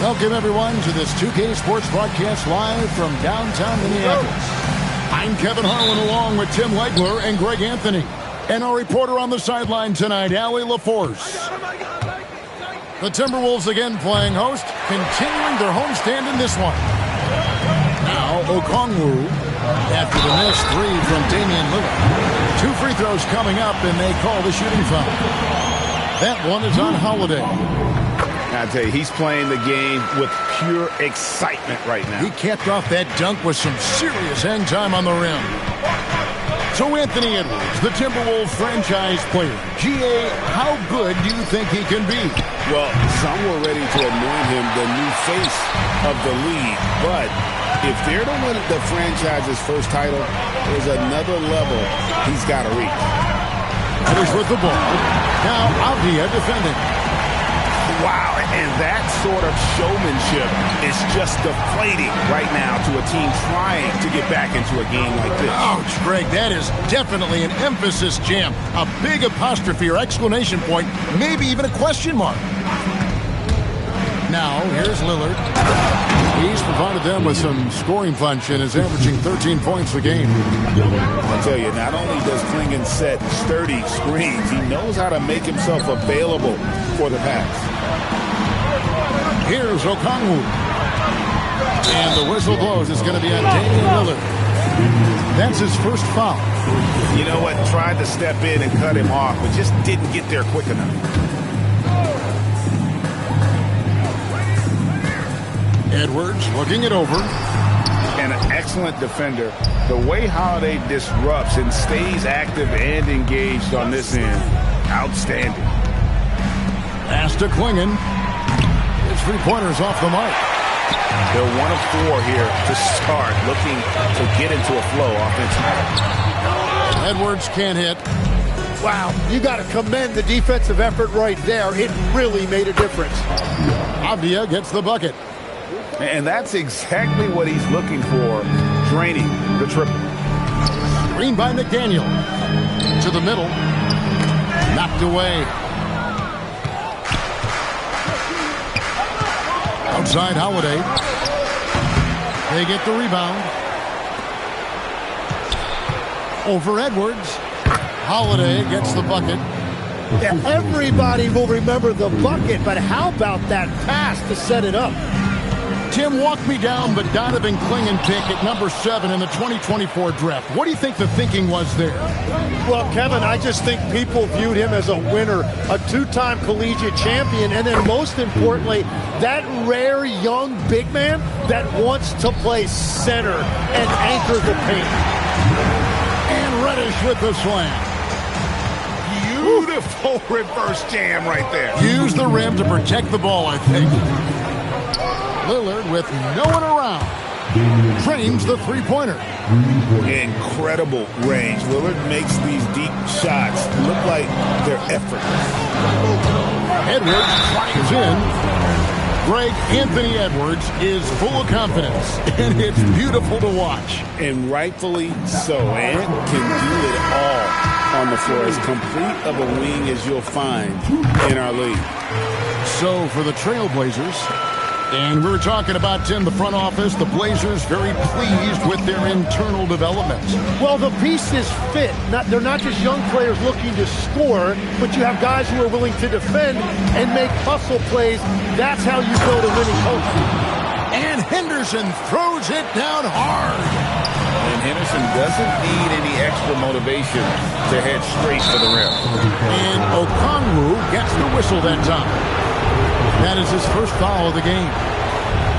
Welcome, everyone, to this 2K Sports broadcast live from downtown Minneapolis. I'm Kevin Harlan along with Tim Legler and Greg Anthony. And our reporter on the sideline tonight, Allie LaForce. The Timberwolves again playing host, continuing their homestand in this one. Now, Okongwu, after the missed three from Damian Lillard. 2 free throws coming up, and they call the shooting foul. That one is on Holiday. I tell you, he's playing the game with pure excitement right now. He capped off that dunk with some serious hang time on the rim. So Anthony Edwards, the Timberwolves franchise player. GA, how good do you think he can be? Well, some were ready to anoint him the new face of the league. But if they're to win the franchise's first title, there's another level he's got to reach. He's with the ball. Now Avdia defending. Wow, and that sort of showmanship is just deflating right now to a team trying to get back into a game like this. Ouch, Greg, that is definitely an emphasis jam. A big apostrophe or exclamation point, maybe even a question mark. Now, here's Lillard. He's provided them with some scoring punch and is averaging 13 points a game. I'll tell you, not only does Klingon set sturdy screens, he knows how to make himself available for the pass. Here's Okongwu. And the whistle blows. It's going to be on Damian Lillard. That's his first foul. You know what? Tried to step in and cut him off, but just didn't get there quick enough. Edwards looking it over. And an excellent defender. The way Holiday disrupts and stays active and engaged on this end, outstanding. Pass to Klingon. His three-pointers off the mark. They're 1 of 4 here to start, looking to get into a flow offensively. Edwards can't hit. Wow, you got to commend the defensive effort right there. It really made a difference. Avdia gets the bucket. And that's exactly what he's looking for, draining the triple. Screen by McDaniel. To the middle. Knocked away. Outside Holiday. They get the rebound. Over Edwards. Holiday gets the bucket. Yeah, everybody will remember the bucket, but how about that pass to set it up? Tim, walk me down the Donovan Klingon pick at number 7 in the 2024 draft. What do you think the thinking was there? Well, Kevin, I just think people viewed him as a winner, a 2-time collegiate champion, and then most importantly, that rare young big man that wants to play center and anchor the paint. And Reddish with the slam. Beautiful reverse jam right there. Use the rim to protect the ball, I think. Lillard with no one around. Frames the three-pointer. Incredible range. Lillard makes these deep shots look like they're effortless. Edwards fires in. Greg, Anthony Edwards is full of confidence, and it's beautiful to watch. And rightfully so. And can do it all on the floor. As complete of a wing as you'll find in our league. So for the Trailblazers, and we were talking about, Tim, the front office, the Blazers very pleased with their internal development. Well, the pieces fit. They're not just young players looking to score, but you have guys who are willing to defend and make hustle plays. That's how you build a winning culture. And Henderson throws it down hard. And Henderson doesn't need any extra motivation to head straight for the rim. And Okongwu gets the whistle that time. That is his first foul of the game.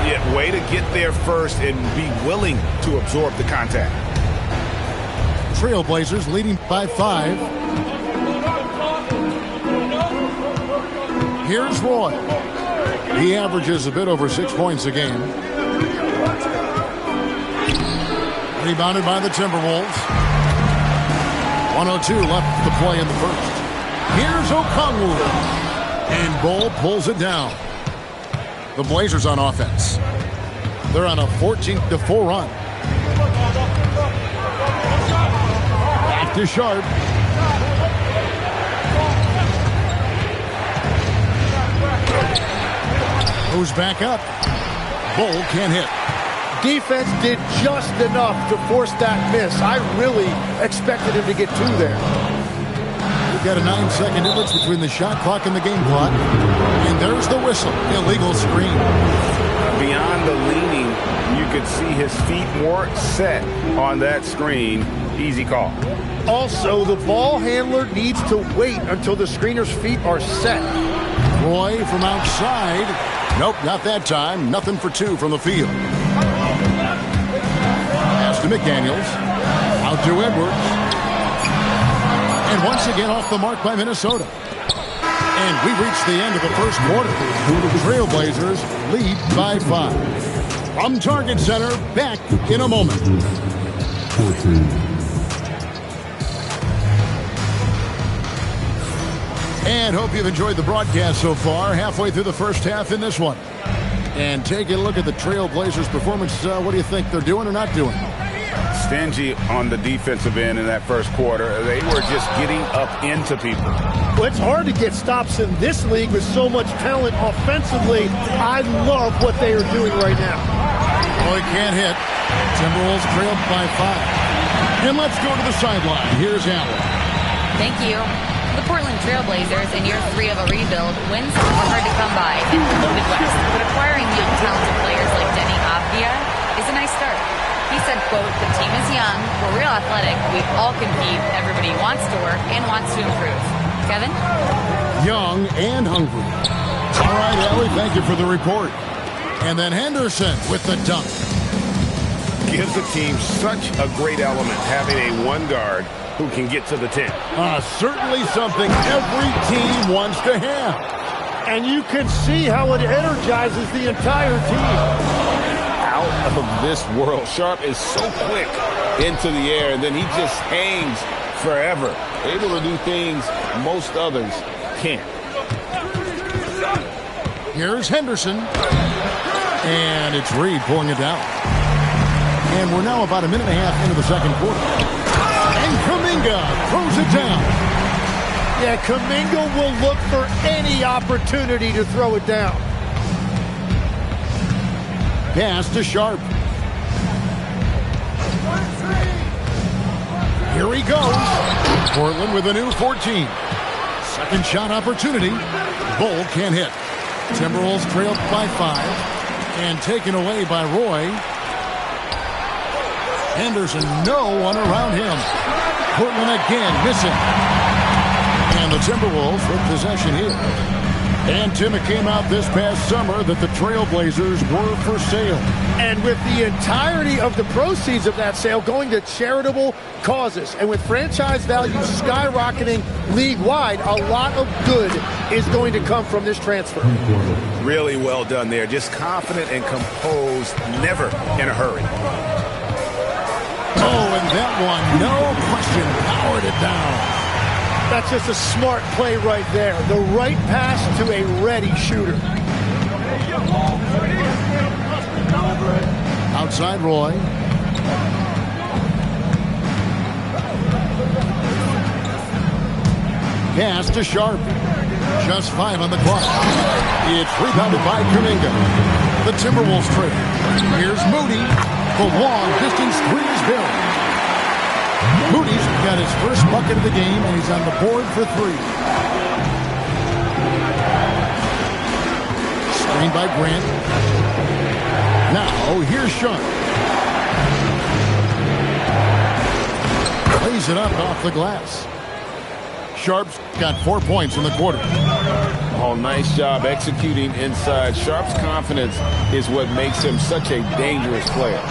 Yeah, way to get there first and be willing to absorb the contact. Trailblazers leading by 5. Here's Roy. He averages a bit over 6 points a game. Rebounded by the Timberwolves. 1:02 left to play in the first. Here's Okongwu. And Bol pulls it down. The Blazers on offense. They're on a 14-4 run. Back to Sharp. Goes back up. Bull can't hit. Defense did just enough to force that miss. I really expected him to get two there. We've got a 9-second difference between the shot clock and the game clock. And there's the whistle. Illegal screen. Beyond the leaning, you could see his feet weren't set on that screen. Easy call. Also, the ball handler needs to wait until the screener's feet are set. Roy from outside. Nope, not that time. Nothing for two from the field. Pass to McDaniels. Out to Edwards. And once again off the mark by Minnesota. And we reached the end of the first quarter. The Trailblazers lead by 5. From Target Center, back in a moment. And hope you've enjoyed the broadcast so far. Halfway through the first half in this one. And taking a look at the Trailblazers' performance, what do you think they're doing or not doing? Stingy on the defensive end in that first quarter. They were just getting up into people. Well, it's hard to get stops in this league with so much talent offensively. I love what they are doing right now. Boy can't hit. Timberwolves trailed by 5. And let's go to the sideline. Here's Allen. Thank you. The Portland Trailblazers, in year 3 of a rebuild, wins are hard to come by in the Midwest. But acquiring young, talented players like Denny Avdia is a nice start. He said, quote, "The team is young, we're real athletic, we all compete, everybody wants to work and wants to improve." Kevin? Young and hungry. All right, Allie, thank you for the report. And then Henderson with the dunk. Gives the team such a great element having a one guard who can get to the 10. Certainly something every team wants to have. And you can see how it energizes the entire team. Out of this world. Sharp is so quick into the air, and then he just hangs forever. Able to do things most others can't. Here's Henderson. And it's Reed pulling it down. And we're now about a minute and a half into the second quarter. And Kuminga throws it down. Yeah, Kuminga will look for any opportunity to throw it down. Pass to Sharp. Here he goes. Portland with a new 14. Second shot opportunity. Bull can't hit. Timberwolves trailed by 5. And taken away by Roy. Henderson, no one around him. Portland again missing. And the Timberwolves with possession here. And Tim, it came out this past summer that the Trailblazers were for sale. And with the entirety of the proceeds of that sale going to charitable causes, and with franchise value skyrocketing league-wide, a lot of good is going to come from this transfer. Really well done there. Just confident and composed, never in a hurry. Oh, and that one, no question, powered it down. That's just a smart play right there. The right pass to a ready shooter. Outside Roy. Pass to Sharp. Just 5 on the clock. It's rebounded by Kuminga. The Timberwolves trail. Here's Moody. The long distance three is good. Moody's got his first bucket of the game, and he's on the board for 3. Screened by Grant. Now, here's Sharp. Plays it up off the glass. Sharp's got 4 points in the quarter. Oh, nice job executing inside. Sharp's confidence is what makes him such a dangerous player.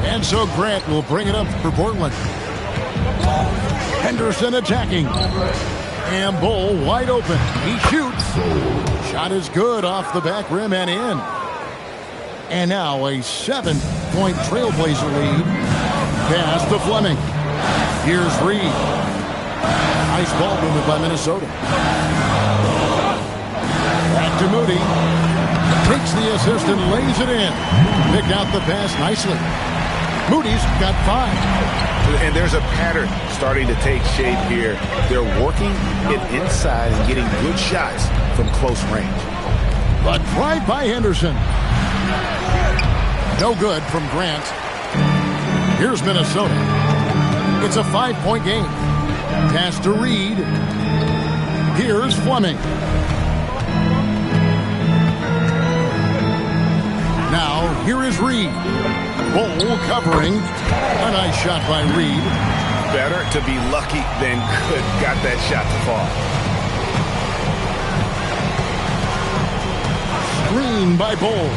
And so Grant will bring it up for Portland. Henderson attacking. And Bull wide open. He shoots. Shot is good off the back rim and in. And now a 7-point Trailblazer lead. Pass to Fleming. Here's Reed. Nice ball movement by Minnesota. Back to Moody. Takes the assist and lays it in. Picked out the pass nicely. Moody's got 5. And there's a pattern starting to take shape here. They're working it inside and getting good shots from close range. The drive by Henderson. No good from Grant. Here's Minnesota. It's a 5-point game. Pass to Reed. Here's Fleming. Now, here is Reed. Bull covering. A nice shot by Reed. Better to be lucky than good. Got that shot to fall. Screen by Bull.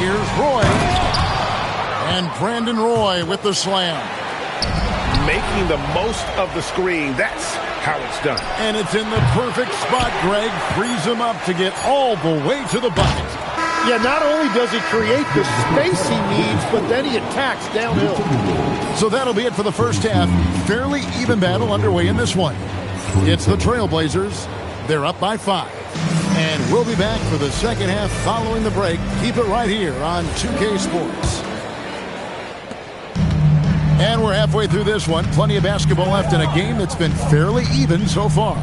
Here's Roy. And Brandon Roy with the slam. Making the most of the screen. That's how it's done. And it's in the perfect spot. Greg frees him up to get all the way to the bucket. Yeah, not only does he create the space he needs, but then he attacks downhill. So that'll be it for the first half. Fairly even battle underway in this one. It's the Trailblazers. They're up by 5. And we'll be back for the second half following the break. Keep it right here on 2K Sports. And we're halfway through this one. Plenty of basketball left in a game that's been fairly even so far.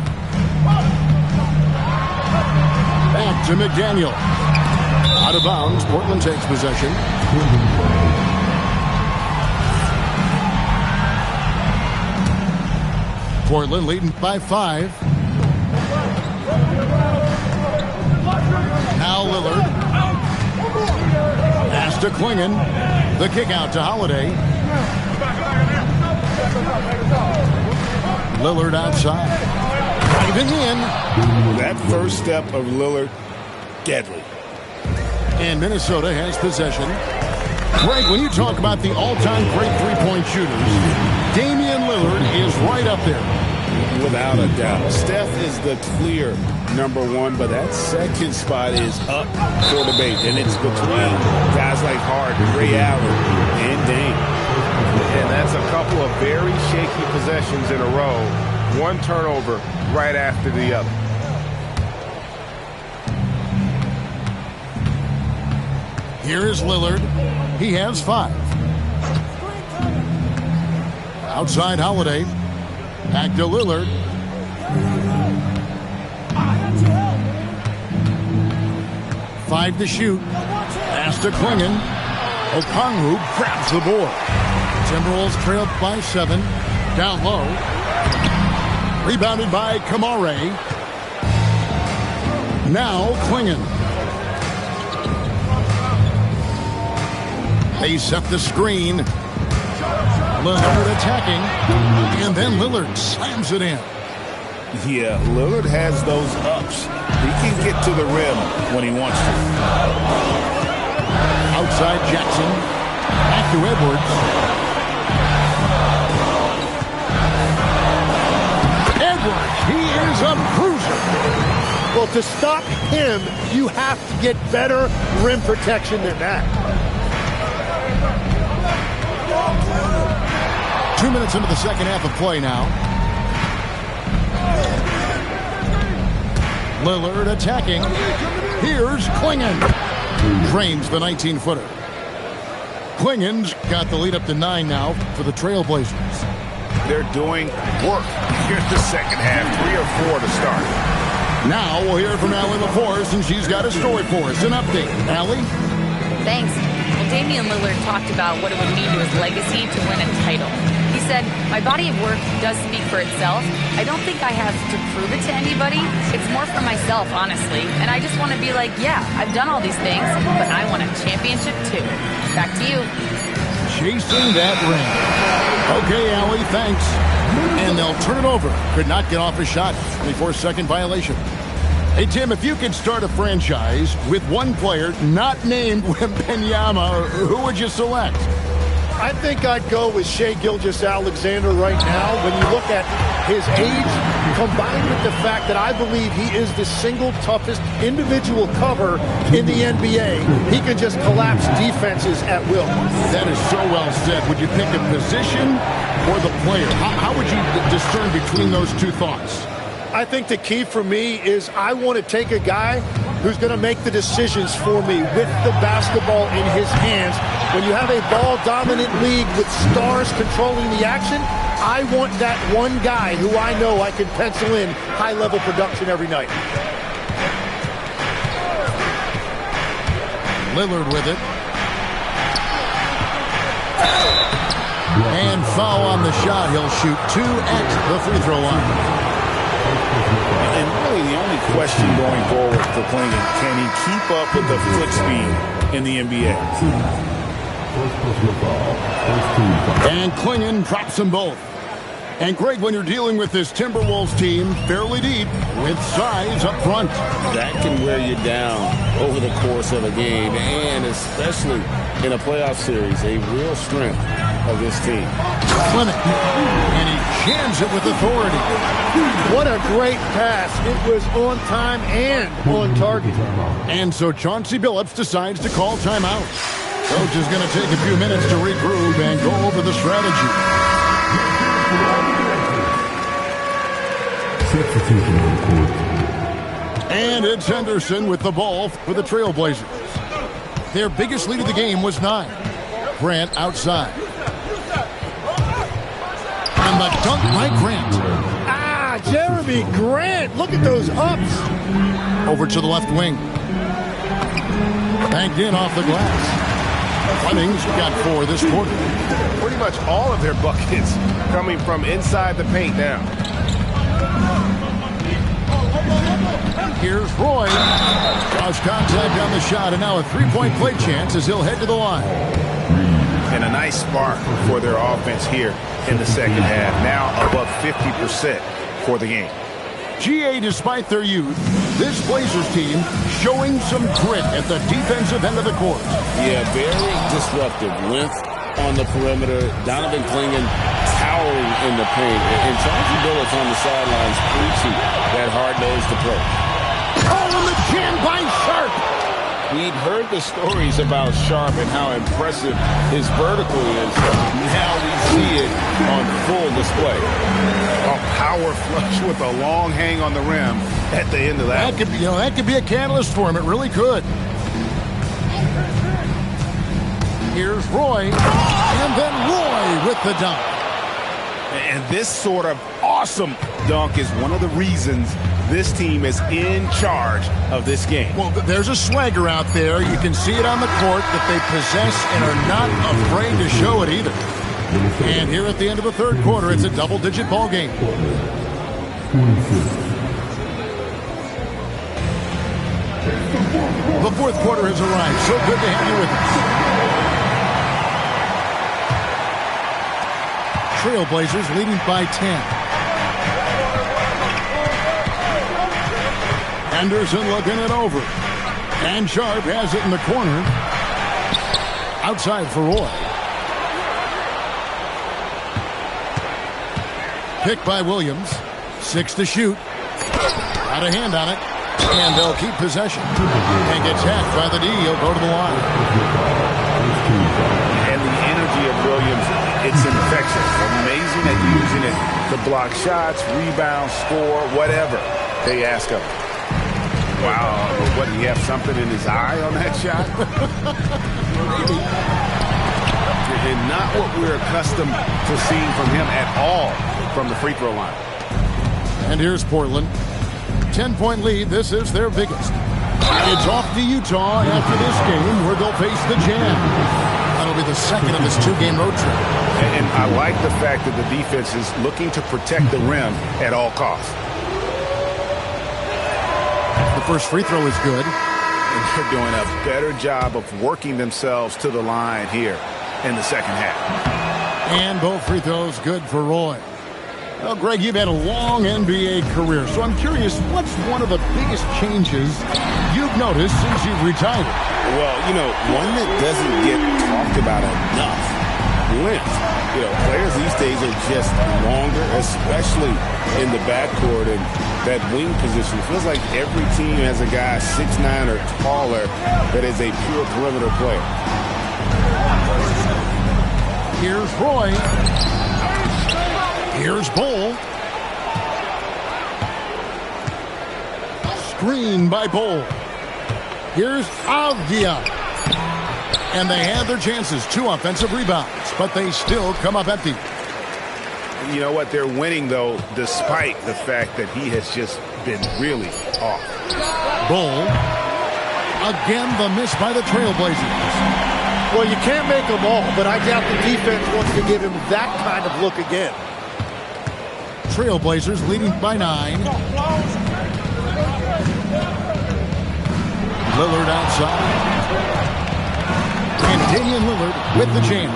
Back to McDaniel. Out of bounds, Portland takes possession. Portland leading by 5. Now Lillard. Pass to Klingon. The kick out to Holiday. Lillard outside. Driving in. That first step of Lillard, deadly. And Minnesota has possession. Greg, when you talk about the all-time great three-point shooters, Damian Lillard is right up there. Without a doubt. Steph is the clear #1, but that second spot is up for debate. And it's between guys like Harden, Ray Allen, and Dame. And that's a couple of very shaky possessions in a row. One turnover right after the other. Here is Lillard. He has 5. Outside Holiday. Back to Lillard. Five to shoot. Pass to Klingon. Okongwu grabs the board. Timberwolves trailed by 7. Down low. Rebounded by Kamare. Now Klingon. They set the screen. Lillard attacking. And then Lillard slams it in. Yeah, Lillard has those ups. He can get to the rim when he wants to. Outside Jackson. Back to Edwards. Edwards, he is a bruiser. Well, to stop him, you have to get better rim protection than that. 2 minutes into the second half of play now. Lillard attacking. Here's Klingon. Drains the 19-footer. Klingon's got the lead up to 9 now for the Trailblazers. They're doing work. Here's the second half, 3 or 4 to start. Now we'll hear from Allie LaForce, and she's got a story for us. An update. Allie? Thanks. Well, Damian Lillard talked about what it would mean to his legacy to win a title. He said, "My body of work does speak for itself. I don't think I have to prove it to anybody. It's more for myself, honestly. And I just want to be like, yeah, I've done all these things, but I want a championship too." Back to you. Chasing that ring. Okay, Allie, thanks. And they'll turn it over. Could not get off a shot. 24-second violation. Hey, Tim, if you could start a franchise with one player not named Wembanyama, who would you select? I think I'd go with Shai Gilgeous-Alexander right now. When you look at his age, combined with the fact that I believe he is the single toughest individual cover in the NBA, he can just collapse defenses at will. That is so well said. Would you pick a position or the player? How would you discern between those two thoughts? I think the key for me is I want to take a guy who's going to make the decisions for me with the basketball in his hands. When you have a ball-dominant league with stars controlling the action, I want that one guy who I know I can pencil in high-level production every night. Lillard with it. And foul on the shot. He'll shoot 2 at the free throw line. And really the only question going forward for Clingan, can he keep up with the foot speed in the NBA? And Clingan drops them both. And Greg, when you're dealing with this Timberwolves team, fairly deep, with size up front. That can wear you down over the course of a game, and especially in a playoff series, a real strength of this team. Clement, and he jams it with authority. What a great pass. It was on time and on target. And so Chauncey Billups decides to call timeout. Coach is going to take a few minutes to regroup and go over the strategy. And it's Henderson with the ball for the Trailblazers. Their biggest lead of the game was 9. Grant outside. And the dunk by Grant. Jeremy Grant, look at those ups. Over to the left wing. Banked in off the glass. Fleming's got 4 this quarter. Pretty much all of their buckets coming from inside the paint now. Here's Roy. Cross contact on the shot, and now a 3-point play chance as he'll head to the line. And a nice spark for their offense here in the second half. Now above 50% for the game. GA, despite their youth, this Blazers team showing some grit at the defensive end of the court. Yeah, very disruptive. Length on the perimeter. Donovan Clingan towering in the paint. And Chauncey Billups on the sidelines preaching that hard-nosed approach. Oh, and the jam by Sharp. We'd heard the stories about Sharp and how impressive his vertical is. Now we see it on full display. A power flush with a long hang on the rim at the end of that. That could be a catalyst for him. It really could. Here's Roy, and then Roy with the dunk. And this sort of awesome dunk is one of the reasons this team is in charge of this game. Well, there's a swagger out there. You can see it on the court that they possess and are not afraid to show it either. And here at the end of the third quarter, it's a double-digit ball game. The fourth quarter has arrived. So good to have you with us. Trailblazers leading by 10. Anderson looking it over. And Sharp has it in the corner. Outside for Roy. Picked by Williams. 6 to shoot. Got a hand on it. And they'll keep possession. And gets hacked by the D. He'll go to the line. And the energy of Williams, it's infectious. Amazing at using it to block shots, rebound, score, whatever they ask of him. Wow, what, do you have something in his eye on that shot? And not what we're accustomed to seeing from him at all from the free throw line. And here's Portland. 10-point lead. This is their biggest. It's off to Utah after this game where they'll face the Jam. That'll be the second of this 2-game road trip. And I like the fact that the defense is looking to protect the rim at all costs. The first free throw is good. And they're doing a better job of working themselves to the line here in the second half. And both free throws good for Roy. Well, Greg, you've had a long NBA career, so I'm curious, what's one of the biggest changes you've noticed since you've retired? Well, one that doesn't get talked about enough. Length. Players these days are just longer, especially in the backcourt, and that wing position. It feels like every team has a guy 6'9" or taller that is a pure perimeter player. Here's Roy. Here's Bol. Screen by Bol. Here's Avdia. And they had their chances. 2 offensive rebounds, but they still come up empty. You know what? They're winning, though, despite the fact that he has just been really off. Bol. Again, the miss by the Trailblazers. Well, you can't make them all, but I doubt the defense wants to give him that kind of look again. Trailblazers leading by 9. Lillard outside. And Damian Lillard with the jam.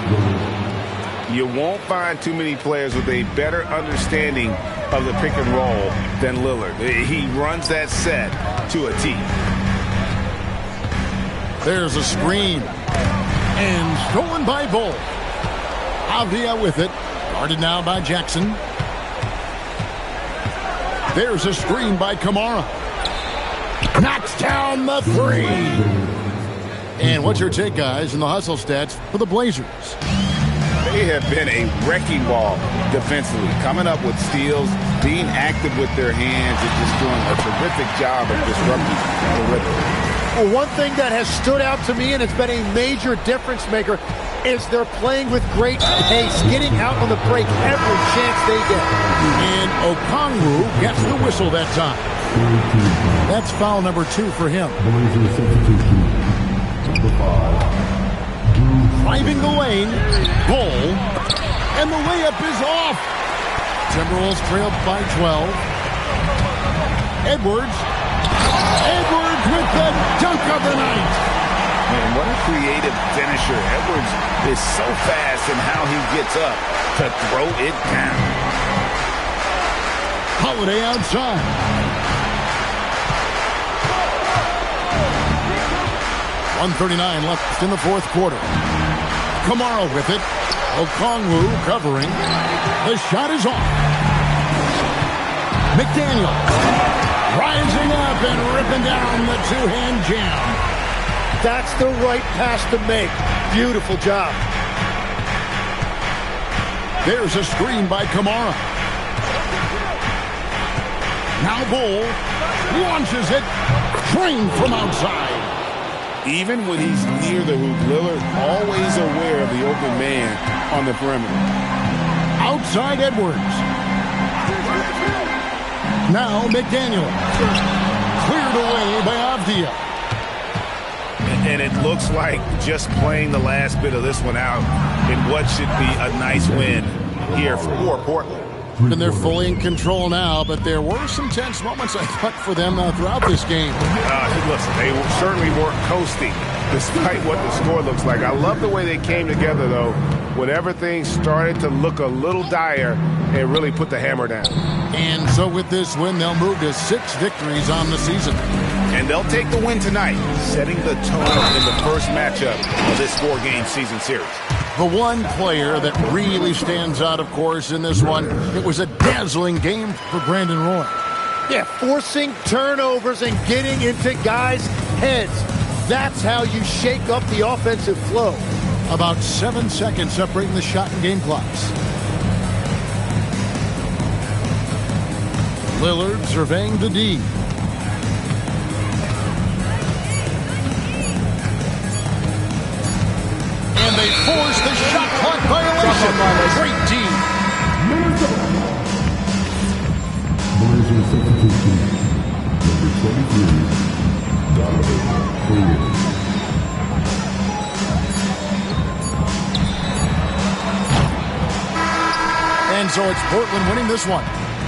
You won't find too many players with a better understanding of the pick and roll than Lillard. He runs that set to a T. There's a screen. And stolen by Bull. Avdia with it. Guarded now by Jackson. There's a screen by Kamara. Knocks down the 3. And what's your take, guys, in the hustle stats for the Blazers? They have been a wrecking ball defensively, coming up with steals, being active with their hands, and just doing a terrific job of disrupting the rhythm. Well, one thing that has stood out to me, and it's been a major difference maker, is they're playing with great pace, getting out on the break every chance they get. And Okongwu gets the whistle that time. That's foul number 2 for him. Driving the lane, Bull, and the layup is off. Timberwolves trailed by 12. Edwards with the dunk of the night. Man, what a creative finisher. Edwards is so fast in how he gets up to throw it down. Holiday outside. .139 left in the fourth quarter. Kamara with it. Okongwu covering. The shot is off. McDaniel rising up and ripping down the two-hand jam. That's the right pass to make. Beautiful job. There's a screen by Kamara. Now Bull launches it. Trained from outside. Even when he's near the hoop, Lillard always aware of the open man on the perimeter. Outside Edwards. Now McDaniel. Cleared away by Avdia. And it looks like just playing the last bit of this one out in what should be a nice win here for Portland. And they're fully in control now, but there were some tense moments, I thought, for them throughout this game. Listen, they certainly weren't coasting, despite what the score looks like. I love the way they came together, though, when everything started to look a little dire and really put the hammer down. And so with this win, they'll move to 6 victories on the season. And they'll take the win tonight, setting the tone in the first matchup of this 4-game season series. The one player that really stands out, of course, in this one, it was a dazzling game for Brandon Roy. Yeah, forcing turnovers and getting into guys' heads. That's how you shake up the offensive flow. About 7 seconds separating the shot and game clocks. Lillard surveying the D. And they force the shot clock violation. Great D. Blazers substitution. Number 23, Donovan Williams. And so it's Portland winning this one.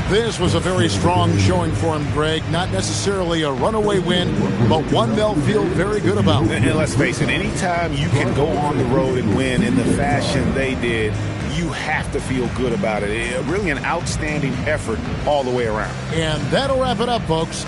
This was a very strong showing for him, Greg. Not necessarily a runaway win, but one they'll feel very good about. And let's face it, anytime you can go on the road and win in the fashion they did, you have to feel good about it. Really an outstanding effort all the way around. And that'll wrap it up, folks.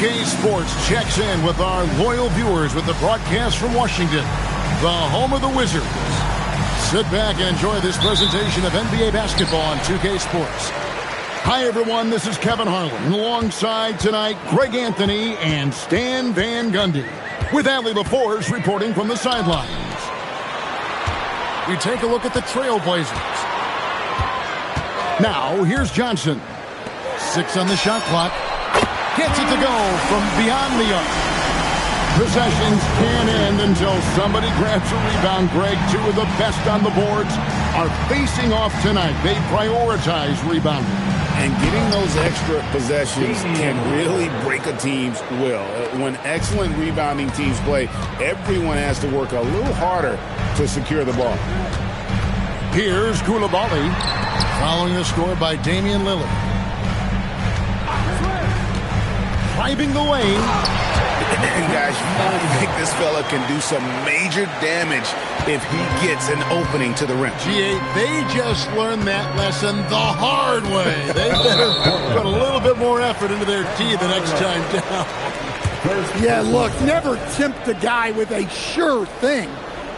2K Sports checks in with our loyal viewers with the broadcast from Washington, the home of the Wizards. Sit back and enjoy this presentation of NBA basketball on 2K Sports. Hi, everyone. This is Kevin Harlan. Alongside tonight, Greg Anthony and Stan Van Gundy, with Allie LaForce reporting from the sidelines. We take a look at the Trailblazers. Now, here's Johnson. 6 on the shot clock. Gets it to go from beyond the arc. Possessions can't end until somebody grabs a rebound. Greg, 2 of the best on the boards are facing off tonight. They prioritize rebounding. And getting those extra possessions can really break a team's will. When excellent rebounding teams play, everyone has to work a little harder to secure the ball. Here's Coulibaly, following the score by Damian Lillard. Driving the lane. And guys, I think this fella can do some major damage if he gets an opening to the rim. G8, they just learned that lesson the hard way. They better put a little bit more effort into their tee the next time down. Yeah, look, never tempt a guy with a sure thing.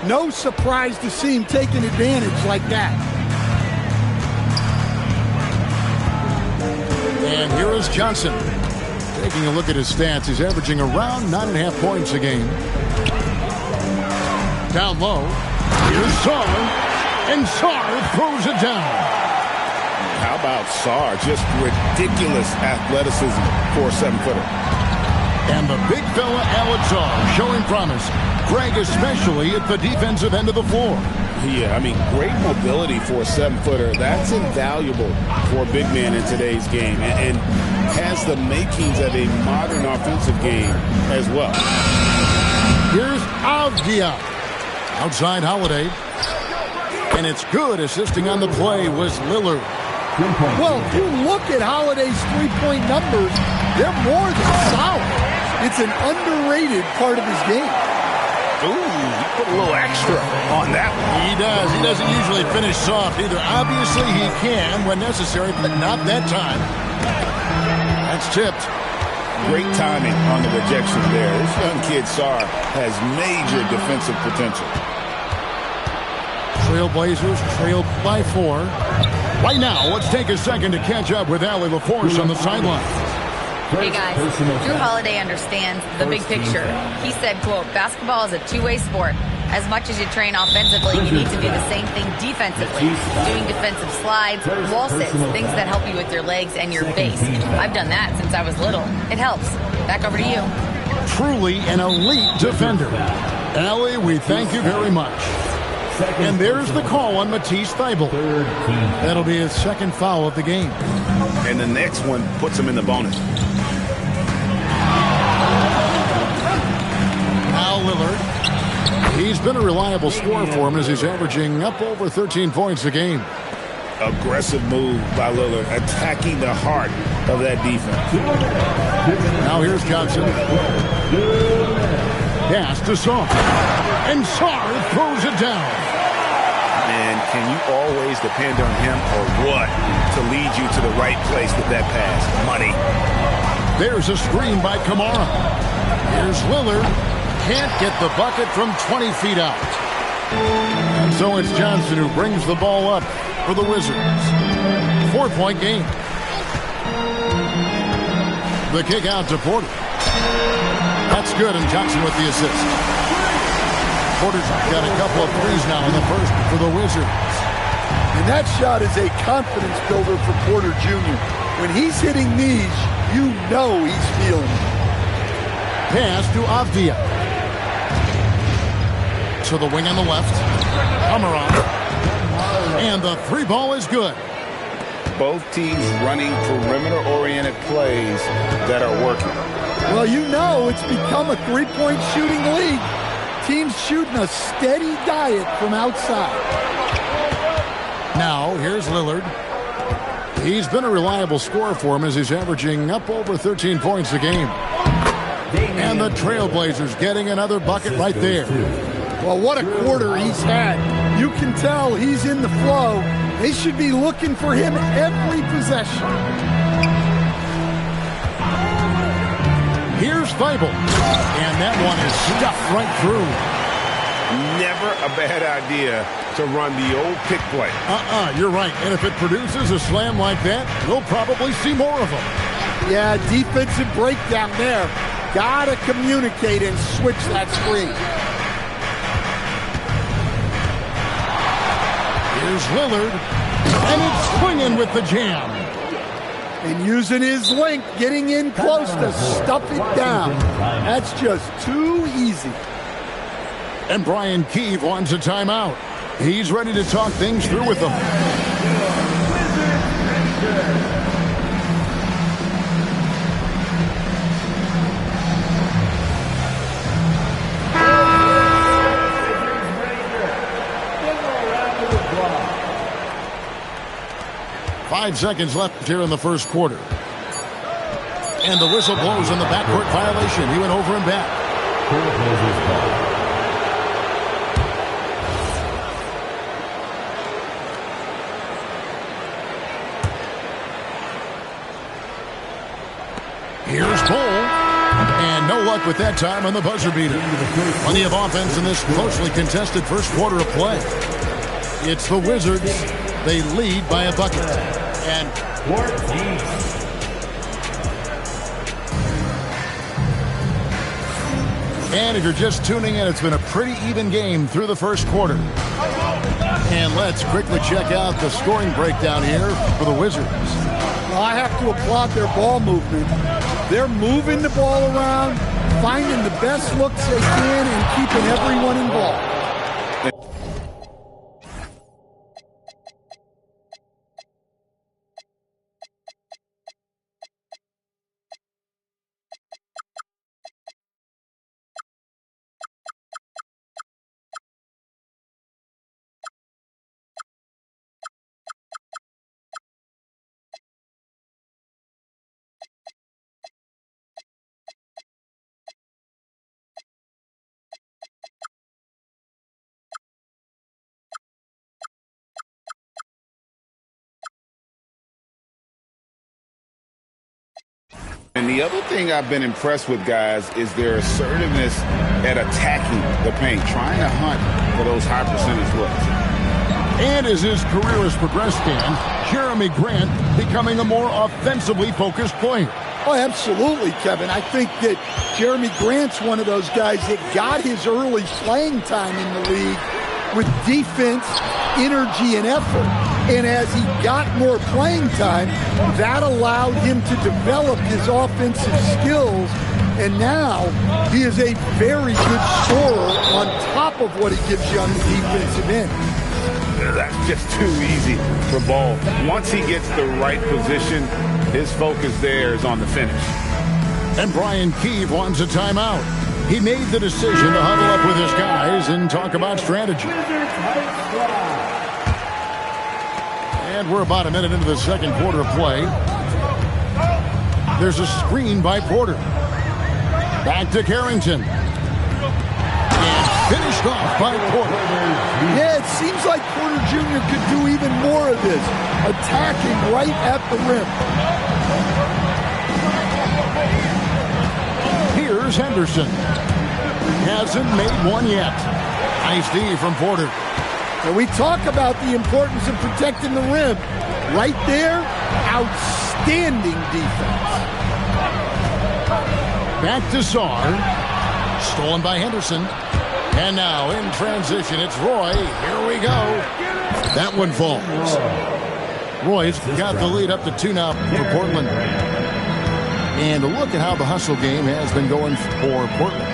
No surprise to see him taking advantage like that. And here is Johnson. Taking a look at his stats, he's averaging around 9.5 points a game. Down low, here's Sarr, and Sarr throws it down. How about Sarr? Just ridiculous athleticism for a 7-footer. And the big fella, Alex Sarr, showing promise. Greg, especially at the defensive end of the floor. Yeah, I mean, great mobility for a 7-footer. That's invaluable for a big man in today's game. And has the makings of a modern offensive game as well. Here's Avdia. Outside Holiday. And it's good. Assisting on the play was Lillard. Well, if you look at Holiday's three-point numbers, they're more than solid. It's an underrated part of his game. Ooh, he put a little extra on that one. He does. He doesn't usually finish soft either. Obviously, he can when necessary, but not that time. That's tipped. Great timing on the rejection there. This young kid, Sarr, has major defensive potential. Trailblazers trailed by 4. Right now, let's take a second to catch up with Allie LaForce on the sideline. Hey guys, Drew Holiday understands the big picture. He said, quote, basketball is a two-way sport. As much as you train offensively, you need to do the same thing defensively. Doing defensive slides, wall sits, things that help you with your legs and your base. I've done that since I was little. It helps. Back over to you. Truly an elite defender. Allie, we thank you very much. And there's the call on Matisse Thybulle. That'll be his second foul of the game. And the next one puts him in the bonus. Now Lillard. He's been a reliable scorer for him as he's averaging up over 13 points a game. Aggressive move by Lillard, attacking the heart of that defense. Now here's Johnson. Pass to Sarr. And Sarr throws it down. And can you always depend on him or what to lead you to the right place with that pass? Money. There's a screen by Kamara. Here's Lillard. Can't get the bucket from 20 feet out. And so it's Johnson who brings the ball up for the Wizards. 4-point game. The kick out to Porter. That's good, and Johnson with the assist. Porter's got a couple of threes now in the first for the Wizards. And that shot is a confidence builder for Porter Jr. When he's hitting these, you know he's feeling it. Pass to Avdia. To the wing on the left. Kamara. And the 3 ball is good. Both teams running perimeter-oriented plays that are working. Well, you know it's become a three-point shooting league. Teams shooting a steady diet from outside. Now, here's Lillard. He's been a reliable scorer for him as he's averaging up over 13 points a game. And the Trailblazers getting another bucket right there. Well, what a quarter he's had. You can tell he's in the flow. They should be looking for him every possession. Here's Thibault. And that one is stuffed right through. Never a bad idea to run the old pick play. You're right. And if it produces a slam like that, we'll probably see more of them. Yeah, defensive breakdown there. Got to communicate and switch that screen. Here's Lillard. And it's swinging with the jam. And using his length, getting in close to stuff it down. That's just too easy. And Brian Keefe wants a timeout. He's ready to talk things through with them. 5 seconds left here in the first quarter. And the whistle blows on the backcourt violation. He went over and back. Here's Cole. And no luck with that time on the buzzer beater. Plenty of offense in this closely contested first quarter of play. It's the Wizards. They lead by a bucket. And if you're just tuning in, it's been a pretty even game through the first quarter. And let's quickly check out the scoring breakdown here for the Wizards. Well, I have to applaud their ball movement. They're moving the ball around, finding the best looks they can, and keeping everyone involved. And the other thing I've been impressed with, guys, is their assertiveness at attacking the paint, trying to hunt for those high percentage looks. And as his career has progressed, Dan, Jeremy Grant becoming a more offensively focused player. Oh, absolutely, Kevin. I think that Jeremy Grant's one of those guys that got his early playing time in the league with defense, energy, and effort. And as he got more playing time, that allowed him to develop his offensive skills. And now he is a very good scorer on top of what he gives you on the defensive end. That's just too easy for Ball. Once he gets the right position, his focus there is on the finish. And Brian Keefe wants a timeout. He made the decision to huddle up with his guys and talk about strategy. And we're about a minute into the second quarter of play. There's a screen by Porter. Back to Carrington. And finished off by Porter. Yeah, it seems like Porter Jr. could do even more of this, attacking right at the rim. Here's Henderson. Hasn't made one yet. Nice D from Porter. And we talk about the importance of protecting the rim. Right there, outstanding defense. Back to Sarr. Stolen by Henderson. And now in transition, it's Roy. Here we go. That one falls. Roy's got the lead up to 2 now for Portland. And look at how the hustle game has been going for Portland.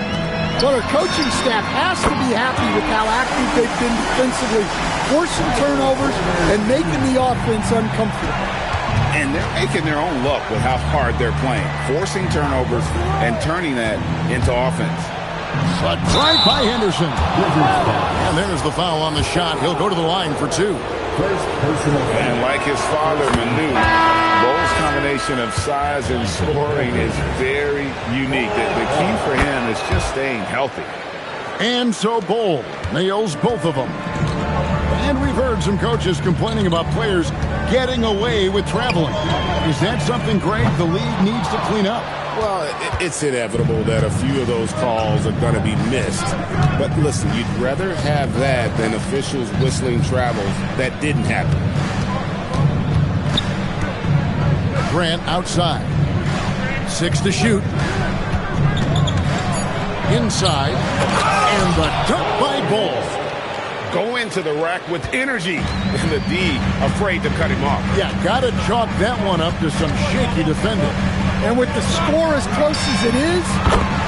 Well, their coaching staff has to be happy with how active they've been defensively, forcing turnovers and making the offense uncomfortable. And they're making their own luck with how hard they're playing, forcing turnovers and turning that into offense. But right by Henderson. And there's the foul on the shot. He'll go to the line for 2. And like his father, Manu, Bowles' combination of size and scoring is very unique. The key for him is just staying healthy. And so Bowles nails both of them. And we've heard some coaches complaining about players getting away with traveling. Is that something, Greg, the league needs to clean up? Well, it's inevitable that a few of those calls are going to be missed. But listen, you'd rather have that than officials whistling travels that didn't happen. Grant outside. 6 to shoot. Inside. And the dunk by Ball. Go into the rack with energy. And the D afraid to cut him off. Yeah, got to chalk that one up to some shaky defending. And with the score as close as it is,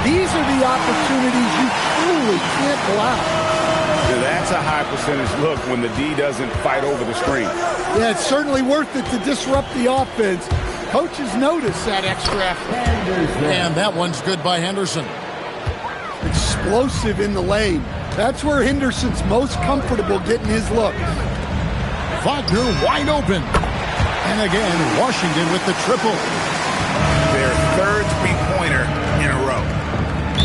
these are the opportunities you truly can't allow. Now that's a high percentage look when the D doesn't fight over the screen. Yeah, it's certainly worth it to disrupt the offense. Coaches notice that extra effort. And that one's good by Henderson. Explosive in the lane. That's where Henderson's most comfortable getting his look. Wagner wide open. And again, Washington with the triple. Their third three-pointer in a row.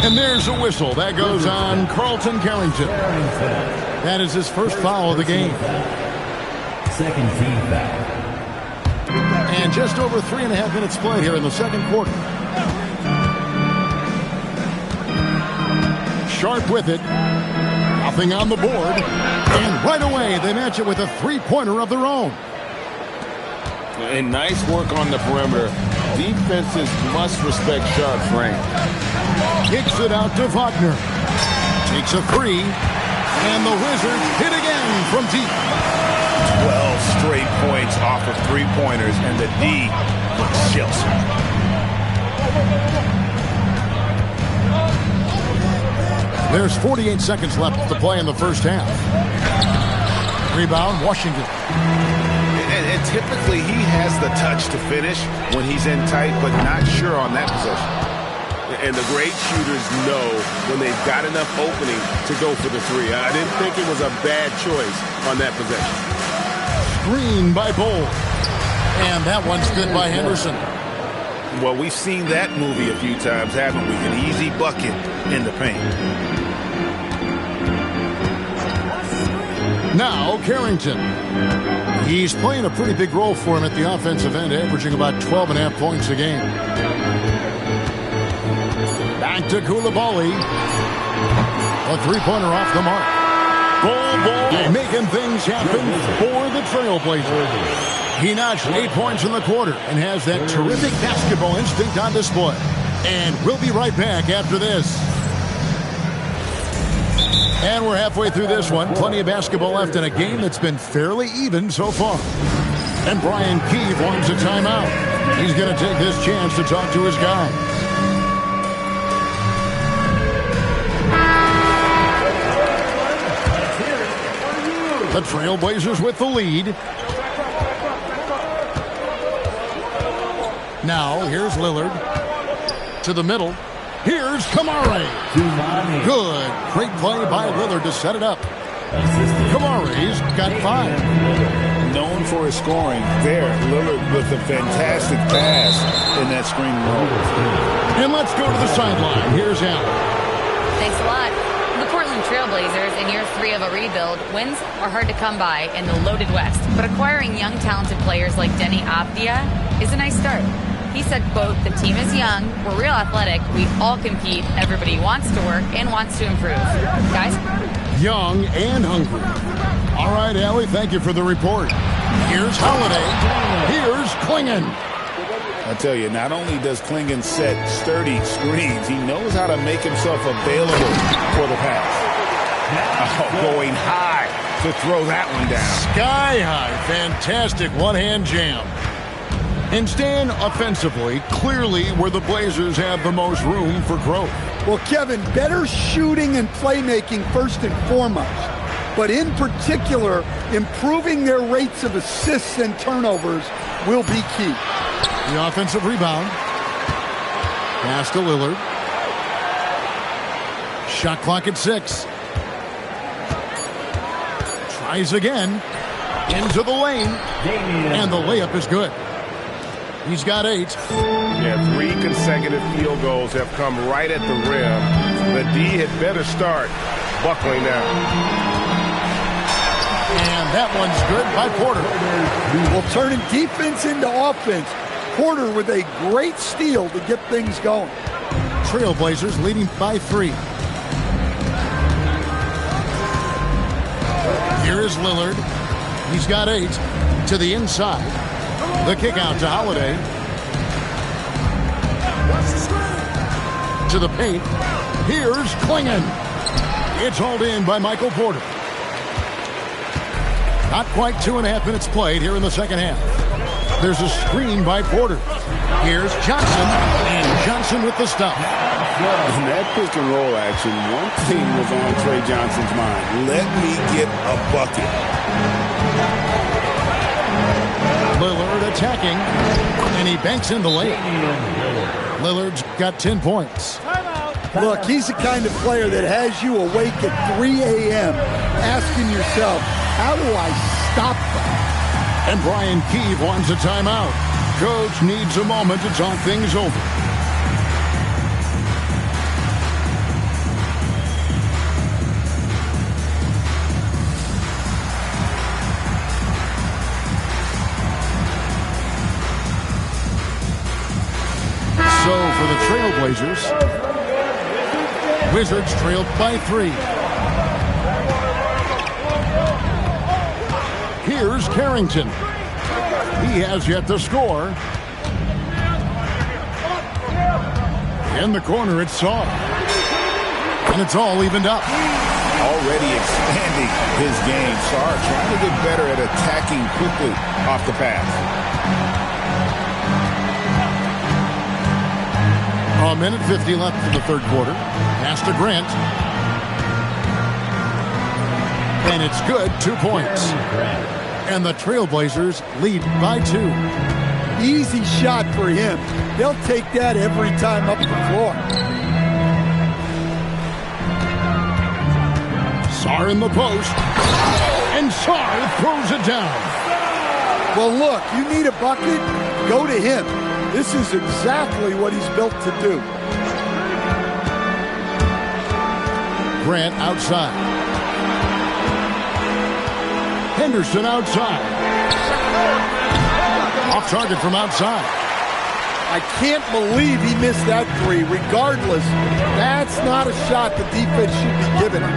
And there's a whistle. That goes on Carlton Carrington. That is his first foul of the game. Second team foul. And just over 3.5 minutes played here in the second quarter. Sharp with it. Nothing on the board. And right away, they match it with a three-pointer of their own. And nice work on the perimeter. Defenses must respect Sharp's range. Kicks it out to Wagner. Takes a three. And the Wizards hit again from deep. 12 straight points off of three-pointers, and the D looks shell-shocked. There's 48 seconds left to play in the first half. Rebound, Washington. And typically he has the touch to finish when he's in tight, but not sure on that possession. And the great shooters know when they've got enough opening to go for the three. I didn't think it was a bad choice on that possession. Screen by Bol. And that one's good by Henderson. Well, we've seen that movie a few times, haven't we? An easy bucket in the paint. Now, Carrington. He's playing a pretty big role for him at the offensive end, averaging about 12.5 points a game. Back to Coulibaly. A three-pointer off the mark. Bol making things happen for the Trailblazers. He notched 8 points in the quarter and has that terrific basketball instinct on display. And we'll be right back after this. And we're halfway through this one. Plenty of basketball left in a game that's been fairly even so far. And Brian Keefe wants a timeout. He's going to take this chance to talk to his guys. The Trailblazers with the lead. Now, here's Lillard. To the middle. Here's Kamari. Good. Great play by Lillard to set it up. Kamari's got 5. Known for his scoring. There, Lillard with a fantastic pass in that screen roll. And let's go to the sideline. Here's Allen. Thanks a lot. The Portland Trailblazers, in year 3 of a rebuild, wins are hard to come by in the loaded West. But acquiring young, talented players like Denny Avdia is a nice start. He said, quote, "The team is young, we're real athletic, we all compete, everybody wants to work and wants to improve." Guys? Young and hungry. All right, Allie, thank you for the report. Here's Holiday. Here's Klingon. I tell you, not only does Klingon set sturdy screens, he knows how to make himself available for the pass. Oh, going high to throw that one down. Sky high. Fantastic one-hand jam. And Stan, offensively, clearly where the Blazers have the most room for growth. Well, Kevin, better shooting and playmaking first and foremost. But in particular, improving their rates of assists and turnovers will be key. The offensive rebound. Pass to Lillard. Shot clock at 6. Tries again. Into the lane. And the layup is good. He's got 8. Yeah, 3 consecutive field goals have come right at the rim. The D had better start buckling down. And that one's good by Porter. Well, turning defense into offense. Porter with a great steal to get things going. Trailblazers leading by 3. Here is Lillard. He's got 8 to the inside. The kick out to Holiday. To the paint. Here's Klingon. It's hauled in by Michael Porter. Not quite 2.5 minutes played here in the second half. There's a screen by Porter. Here's Johnson, and Johnson with the stop. In that pick and roll action, one thing was on Trey Johnson's mind. Let me get a bucket. Lillard attacking, and he banks in the lane. Lillard's got 10 points. Look, he's the kind of player that has you awake at 3 a.m. asking yourself, how do I stop them? And Brian Keefe wants a timeout. Coach needs a moment to talk things over. So for the Trailblazers, Wizards trailed by 3. Here's Carrington. He has yet to score. In the corner, it's Saw. And it's all evened up. Already expanding his game. Sarr trying to get better at attacking quickly off the pass. A minute 50 left in the third quarter. Pass to Grant. And it's good, 2 points. And the Trailblazers lead by 2. Easy shot for him. They'll take that every time up the floor. Sarr in the post. And Sarr throws it down. Well, look, you need a bucket, go to him. This is exactly what he's built to do. Grant outside. Henderson outside. Off target from outside. I can't believe he missed that 3. Regardless, that's not a shot the defense should be giving him.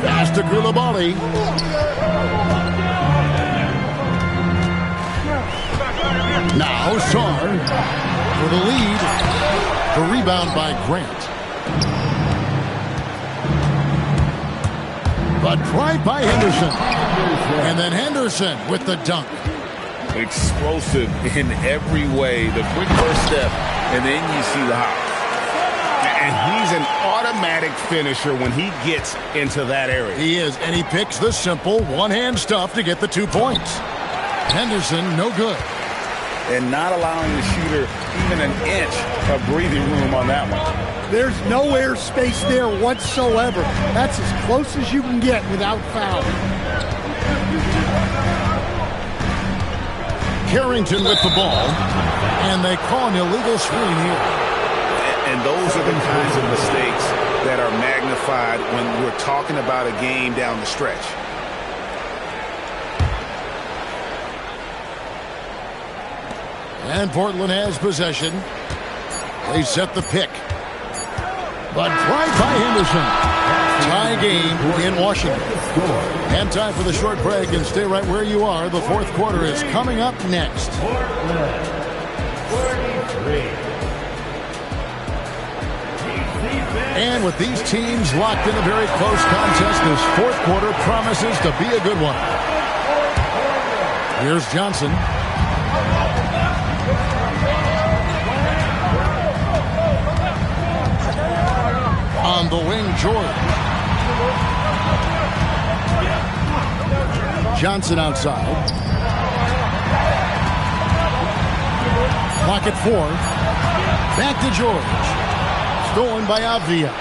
Pass to Coulibaly. Now Sarr for the lead. The rebound by Grant. But drive by Henderson. And then Henderson with the dunk. Explosive in every way. The quick first step, and then you see the hop. And he's an automatic finisher when he gets into that area. He is, and he picks the simple one-hand stuff to get the 2 points. Henderson, no good. And not allowing the shooter even an inch of breathing room on that one. There's no air space there whatsoever. That's as close as you can get without foul. Carrington with the ball, and they call an illegal screen here. And those are the kinds of mistakes that are magnified when we're talking about a game down the stretch. And Portland has possession. They set the pick. But drive by Henderson. Tie game in Washington. And time for the short break, and stay right where you are. The fourth quarter is coming up next. And with these teams locked in a very close contest, this fourth quarter promises to be a good one. Here's Johnson. On the wing, George. Johnson outside. Clock at 4. Back to George. Stolen by Avdia.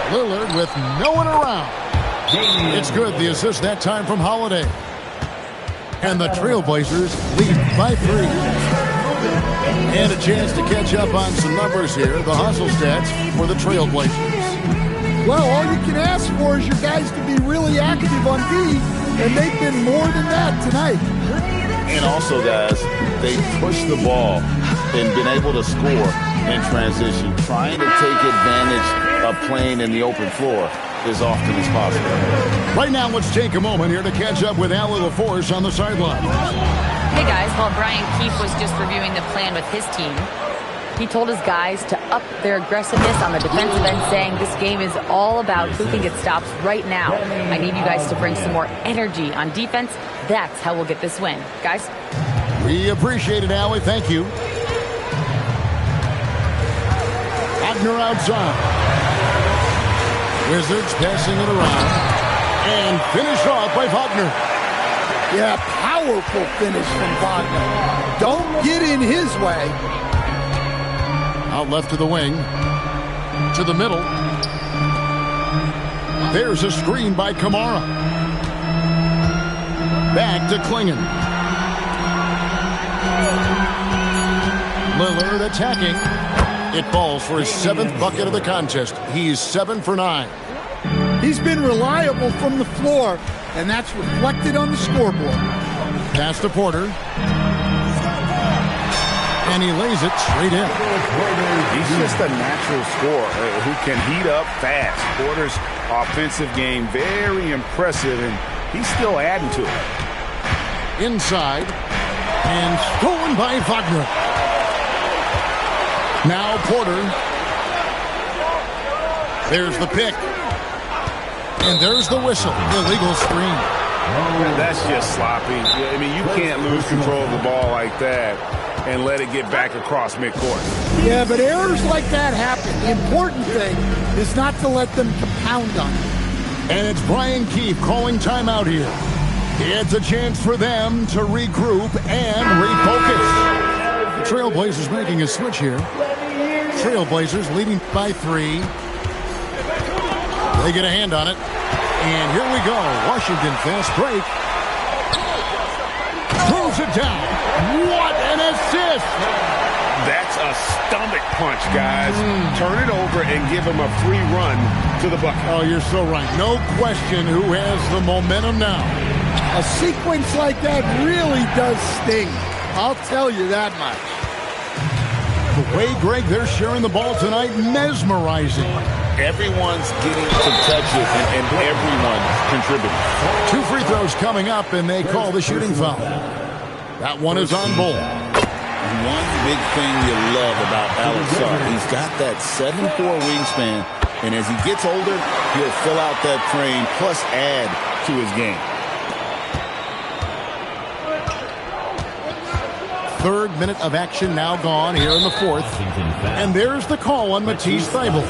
Lillard with no one around. It's good. The assist that time from Holiday. And the Trailblazers lead by 3. And a chance to catch up on some numbers here. The hustle stats for the Trailblazers. Well, all you can ask for is your guys to be really active on D, and they've been more than that tonight. And also, guys, they push the ball and been able to score in transition, trying to take advantage of playing in the open floor as often as possible. Right now, let's take a moment here to catch up with Allie LaForce on the sideline. Hey guys, while Brian Keefe was just reviewing the plan with his team, he told his guys to up their aggressiveness on the defensive end, saying this game is all about who can get stops right now. I need you guys to bring some more energy on defense. That's how we'll get this win. Guys? We appreciate it, Allie. Thank you. Wagner outside. Wizards passing it around. And finished off by Wagner. Yeah, powerful finish from Wagner. Don't get in his way. Out left to the wing. To the middle. There's a screen by Kamara. Back to Klingon. Lillard attacking. It falls for his 7th bucket of the contest. He's 7 for 9. He's been reliable from the floor, and that's reflected on the scoreboard. Pass to Porter. And he lays it straight in. He's just a natural scorer who can heat up fast. Porter's offensive game very impressive, and he's still adding to it. Inside. And stolen by Wagner. Now Porter. There's the pick. And there's the whistle. Illegal screen. That's just sloppy. I mean, you can't lose control of the ball like that and let it get back across midcourt. Yeah, but errors like that happen. The important thing is not to let them compound on you. And it's Brian Keefe calling timeout here. It's a chance for them to regroup and refocus. The Trailblazers making a switch here. Trailblazers leading by 3. They get a hand on it. And here we go. Washington fast break. Throws it down. What an assist! That's a stomach punch, guys. Turn it over and give him a free run to the bucket. Oh, you're so right. No question who has the momentum now. A sequence like that really does sting. I'll tell you that much. The way, Greg, they're sharing the ball tonight, mesmerizing. Everyone's getting to touch it, and everyone's contributing. 2 free throws coming up, and they call the shooting foul. That one is on Bull. One big thing you love about Alex Sarr, he's got that 7'4" wingspan, and as he gets older, he'll fill out that frame, plus add to his game. 3rd minute of action now gone here in the 4th. And there's the call on Matisse Thybulle.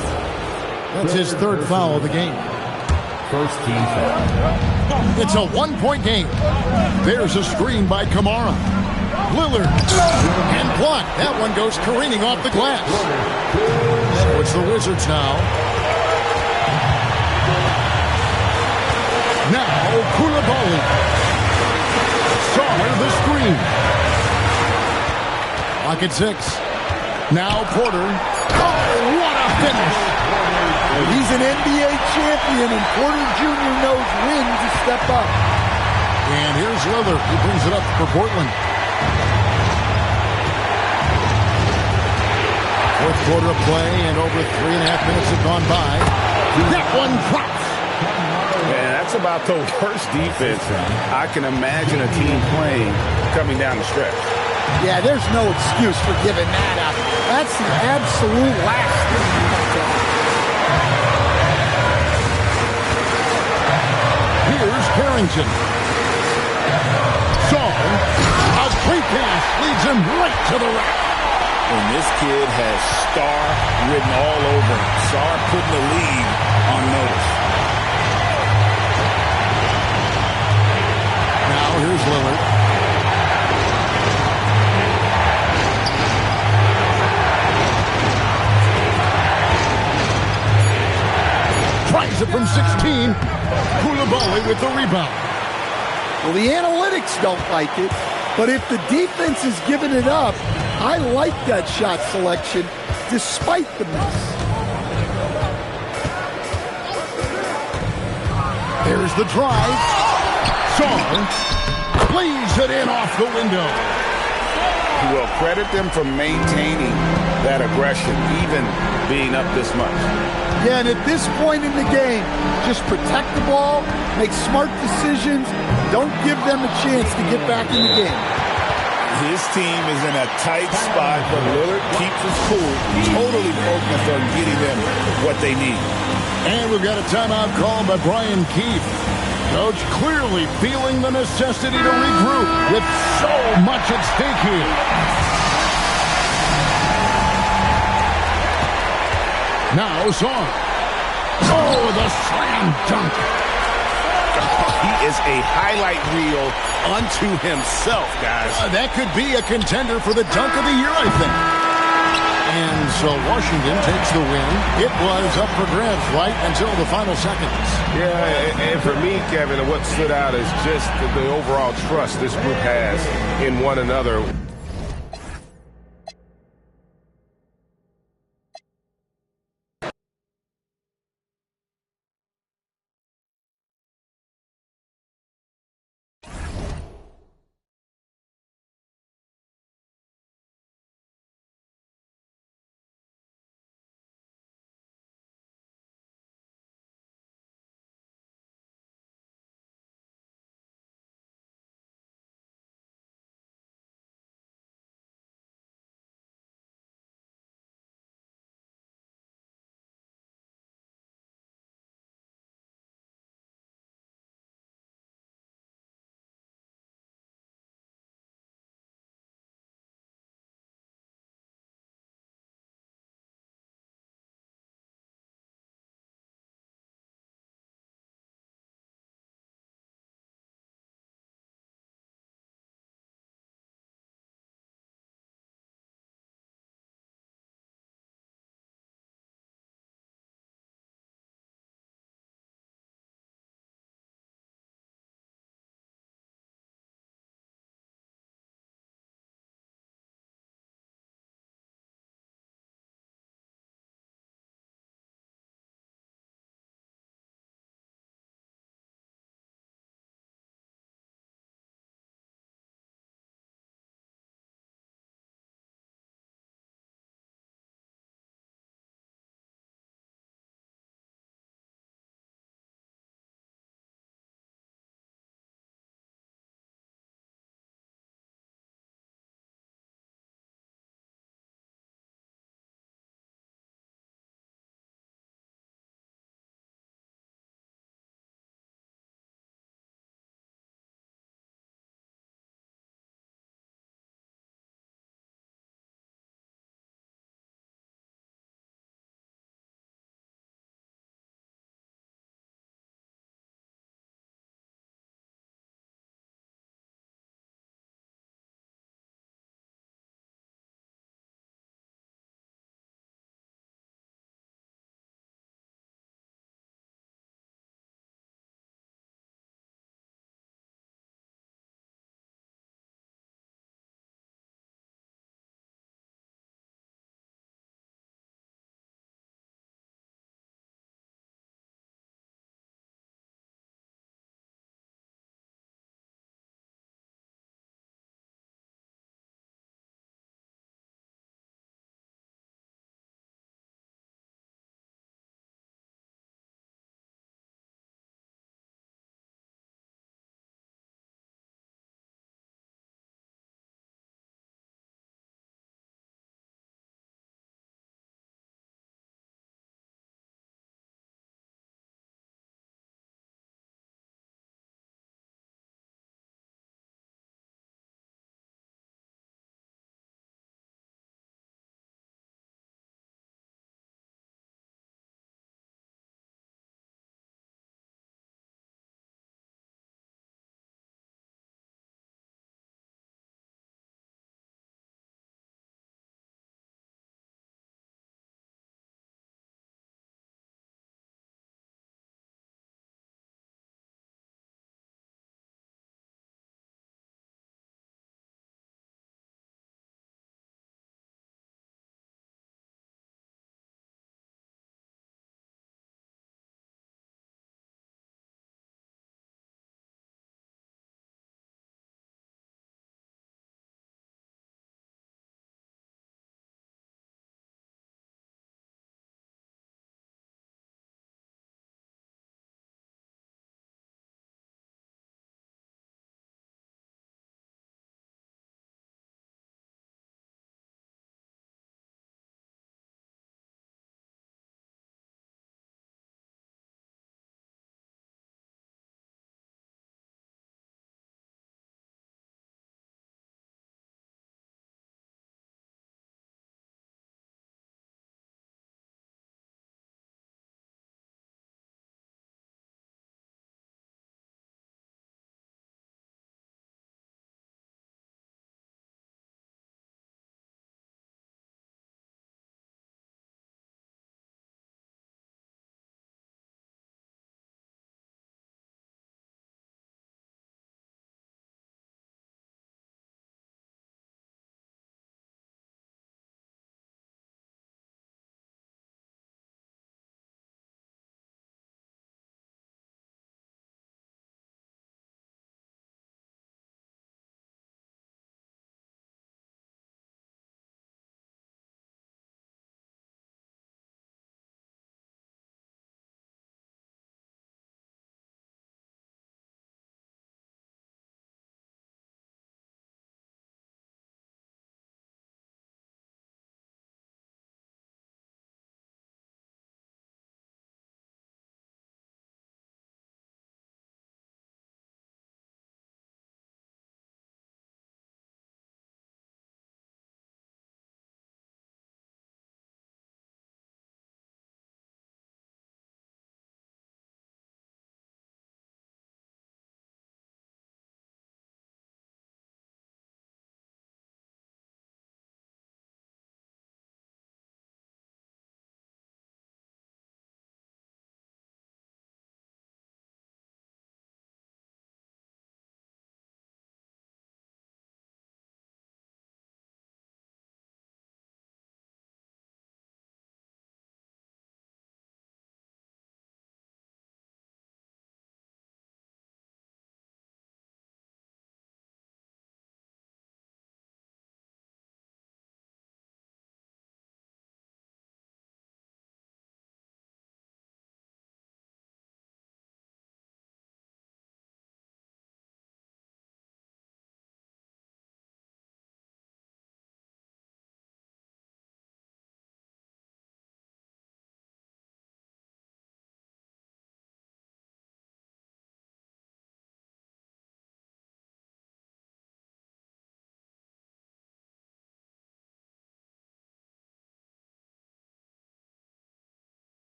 That's his 3rd foul of the game. First team foul. It's a 1-point game. There's a screen by Kamara. Lillard. And blocked. That one goes careening off the glass. So it's the Wizards now. Now Koulibaly. Sarr the screen. Pocket 6. Now Porter. Oh, what a finish. He's an NBA champion, and Porter Jr. knows when to step up. And here's Lillard. He brings it up for Portland. 4th quarter of play, and over 3.5 minutes have gone by. That one drops. Man, that's about the worst defense I can imagine a team playing coming down the stretch. Yeah, there's no excuse for giving that up. That's the absolute last thing you want to do. Here's Carrington. Sarr, a free pass leads him right to the rack. And this kid has star written all over him. Sarr putting the league on notice. Now here's Lillard. Tries it from 16. Koulibaly with the rebound. Well, the analytics don't like it, but if the defense is giving it up, I like that shot selection despite the miss. There's the drive. Sarr Leaves it in off the window. Well, credit them for maintaining that aggression, even being up this much. Yeah, and at this point in the game, just protect the ball, make smart decisions, don't give them a chance to get back in the game. His team is in a tight spot, but Lillard keeps his cool, totally focused on getting them what they need. And we've got a timeout called by Brian Keefe. Coach clearly feeling the necessity to regroup with so much at stake here. Now, Song. Oh, the slam dunk. He is a highlight reel unto himself, guys. That could be a contender for the dunk of the year, I think. And so Washington takes the win. It was up for grabs right until the final seconds. Yeah, and for me, Kevin, what stood out is just the overall trust this group has in one another.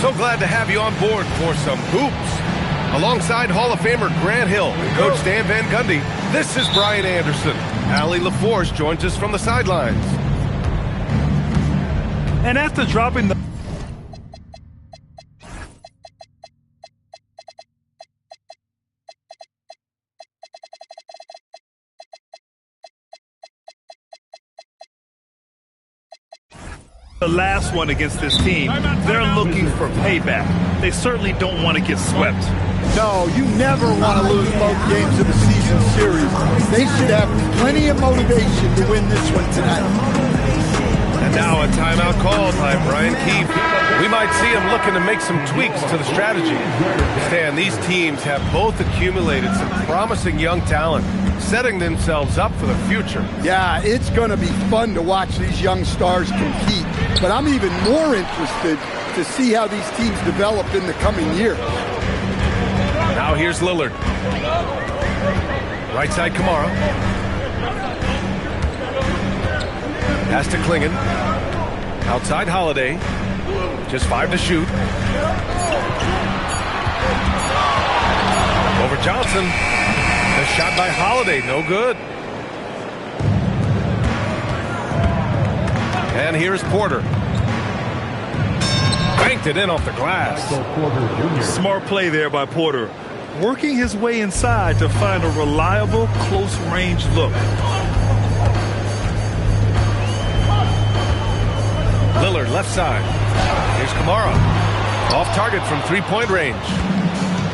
So glad to have you on board for some hoops. Alongside Hall of Famer Grant Hill and Coach Dan Van Gundy, this is Brian Anderson. Allie LaForce joins us from the sidelines. And after dropping the last one against this team, they're looking for payback. They certainly don't want to get swept. No, you never want to lose both games of the season series. They should have plenty of motivation to win this one tonight. And now a timeout called by Brian Keefe. We might see him looking to make some tweaks to the strategy. Stan, these teams have both accumulated some promising young talent, setting themselves up for the future. Yeah, it's going to be fun to watch these young stars compete. But I'm even more interested to see how these teams develop in the coming year. Now here's Lillard. Right side Kamara. Pass to Klingon. Outside Holiday. Just 5 to shoot. Over Johnson. The shot by Holiday. No good. And here's Porter. Banked it in off the glass. Smart play there by Porter. Working his way inside to find a reliable, close-range look. Lillard left side. Here's Kamara. Off target from three-point range.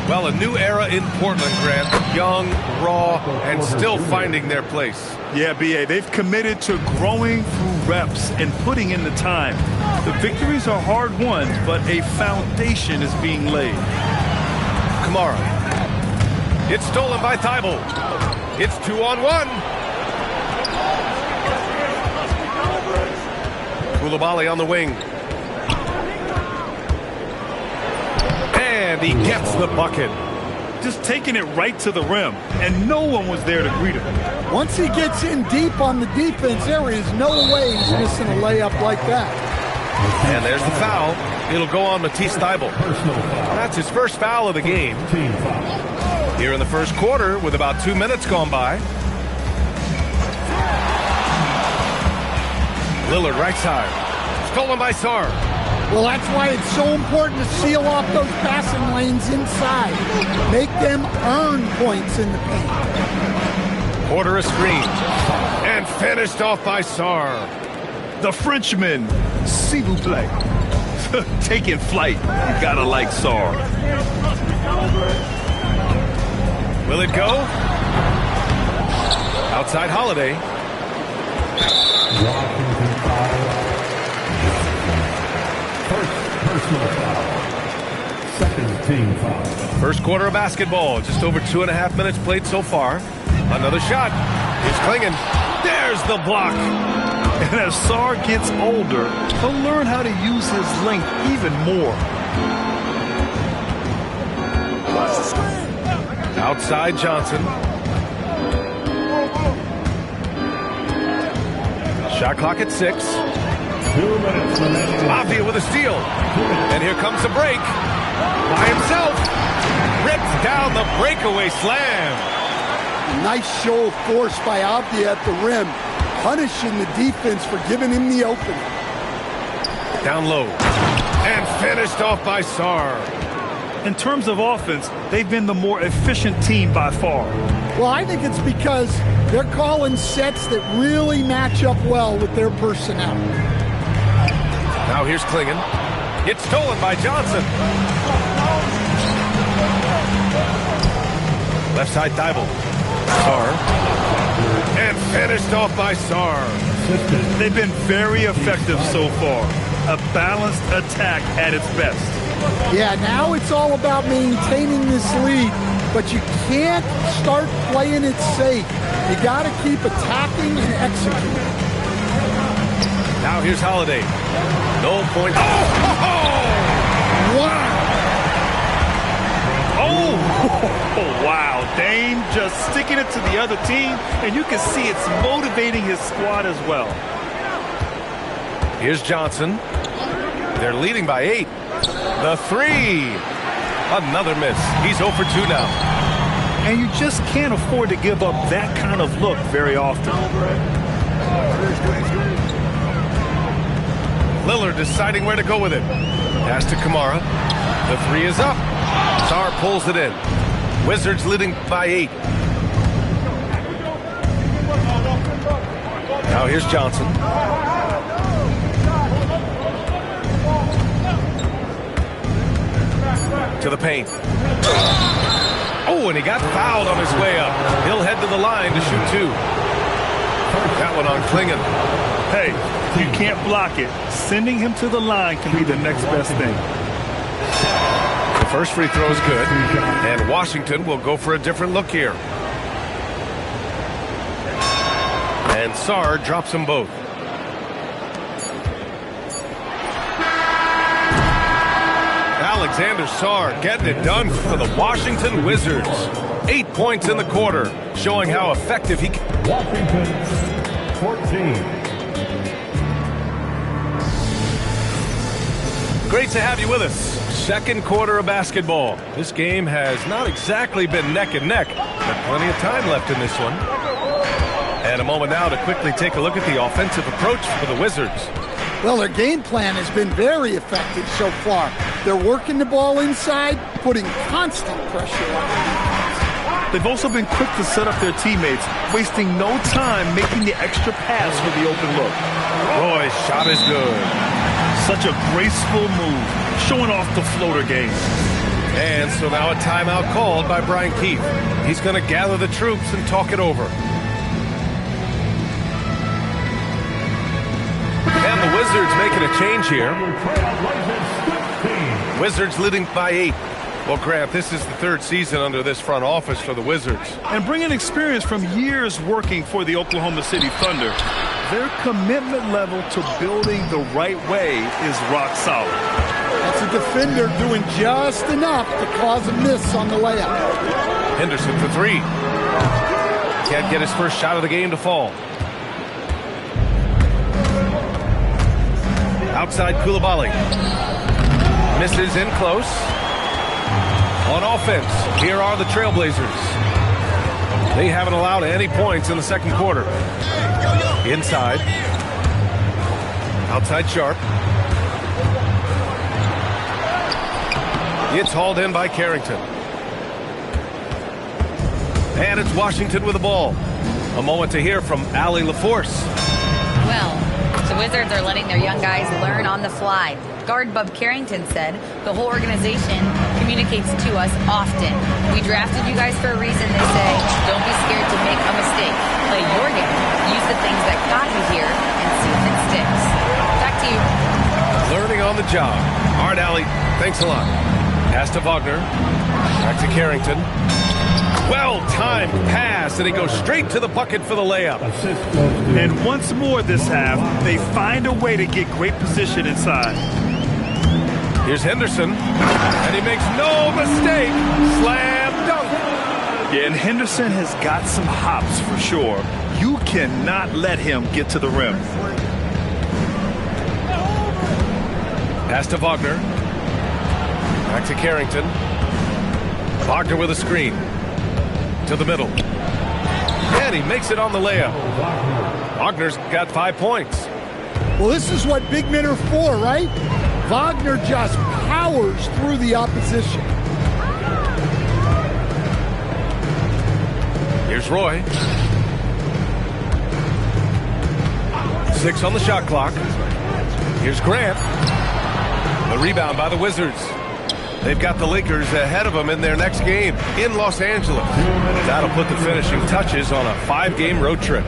Well, a new era in Portland, Grant. Young, raw, and still finding their place. Yeah, B.A., they've committed to growing through reps and putting in the time. The victories are hard won, but a foundation is being laid. Kamara. It's stolen by Thibault. It's 2-on-1. Koulibaly on the wing. And he gets the bucket. Just taking it right to the rim, and no one was there to greet him. Once he gets in deep on the defense, there is no way he's missing a layup like that. And there's the foul. It'll go on Matisse Thybulle. That's his first foul of the game. Here in the first quarter with about 2 minutes gone by. Lillard right side. Stolen by Sarr. Well, that's why it's so important to seal off those passing lanes inside. Make them earn points in the paint. Porter a screen. And finished off by Sarr. The Frenchman, s'il vous plaît. Taking flight. You gotta like Sarr. Will it go? Outside Holiday. Washington foul. Personal foul. Second team foul. First quarter of basketball. Just over 2.5 minutes played so far. Another shot. Here's Klingon. There's the block. And as Sarr gets older, he'll learn how to use his length even more. Outside Johnson. Shot clock at 6. 2 minutes remaining. Mafia with a steal. And here comes a break. By himself. Rips down the breakaway slam. Nice show of force by Avdia at the rim, punishing the defense for giving him the opening. Down low. And finished off by Sarr. In terms of offense, they've been the more efficient team by far. Well, I think it's because they're calling sets that really match up well with their personnel. Now here's Klingon. It's stolen by Johnson. Left side Thybulle. Sarr. And finished off by Sarr. They've been very effective so far. A balanced attack at its best. Yeah, now it's all about maintaining this lead, but you can't start playing it safe. You got to keep attacking and executing. Now here's Holiday. No point. Oh! Wow! Oh, wow. Dame just sticking it to the other team, and you can see it's motivating his squad as well. Here's Johnson. They're leading by 8. The three. Another miss. He's 0 for 2 now. And you just can't afford to give up that kind of look very often. Lillard deciding where to go with it. Pass to Kamara. The three is up. Sarr pulls it in. Wizards leading by 8. Now here's Johnson. To the paint. Oh, and he got fouled on his way up. He'll head to the line to shoot 2. That one on Klingon. Hey, you can't block it. Sending him to the line can be the next best thing. The first free throw is good, and Washington will go for a different look here. And Sarr drops them both. Alexander Sarr getting it done for the Washington Wizards. 8 points in the quarter, showing how effective he can. Washington, 14. Great to have you with us. Second quarter of basketball. This game has not exactly been neck and neck, but plenty of time left in this one. And a moment now to quickly take a look at the offensive approach for the Wizards. Well, their game plan has been very effective so far. They're working the ball inside, putting constant pressure on the defense. They've also been quick to set up their teammates, wasting no time making the extra pass for the open look. Roy's shot is good. Such a graceful move, showing off the floater game. And so now a timeout called by Brian Keefe. He's going to gather the troops and talk it over. And the Wizards making a change here. Wizards leading by 8. Well, Grant, this is the third season under this front office for the Wizards. And bringing experience from years working for the Oklahoma City Thunder, their commitment level to building the right way is rock solid. That's a defender doing just enough to cause a miss on the layup. Henderson for 3. Can't get his first shot of the game to fall. Outside Coulibaly. Misses in close. On offense, here are the Trailblazers. They haven't allowed any points in the second quarter. Inside. Outside Sharp. It's hauled in by Carrington. And it's Washington with the ball. A moment to hear from Allie LaForce. Well, the Wizards are letting their young guys learn on the fly. Guard Bub Carrington said the whole organization communicates to us often. We drafted you guys for a reason, they say. Don't be scared to make a mistake. Play your game. Use the things that got you here and see if it sticks. Back to you. Learning on the job. All right, Allie, thanks a lot. Pass to Wagner. Back to Carrington. Well-timed pass, and he goes straight to the bucket for the layup. And once more this half, they find a way to get great position inside. Here's Henderson, and he makes no mistake. Slam dunk. Yeah, and Henderson has got some hops for sure. You cannot let him get to the rim. Pass to Wagner. Back to Carrington. Wagner with a screen. To the middle. And he makes it on the layup. Wagner's got 5 points. Well, this is what big men are for, right? Wagner just powers through the opposition. Here's Roy. 6 on the shot clock. Here's Grant. The rebound by the Wizards. They've got the Lakers ahead of them in their next game in Los Angeles. That'll put the finishing touches on a 5-game road trip.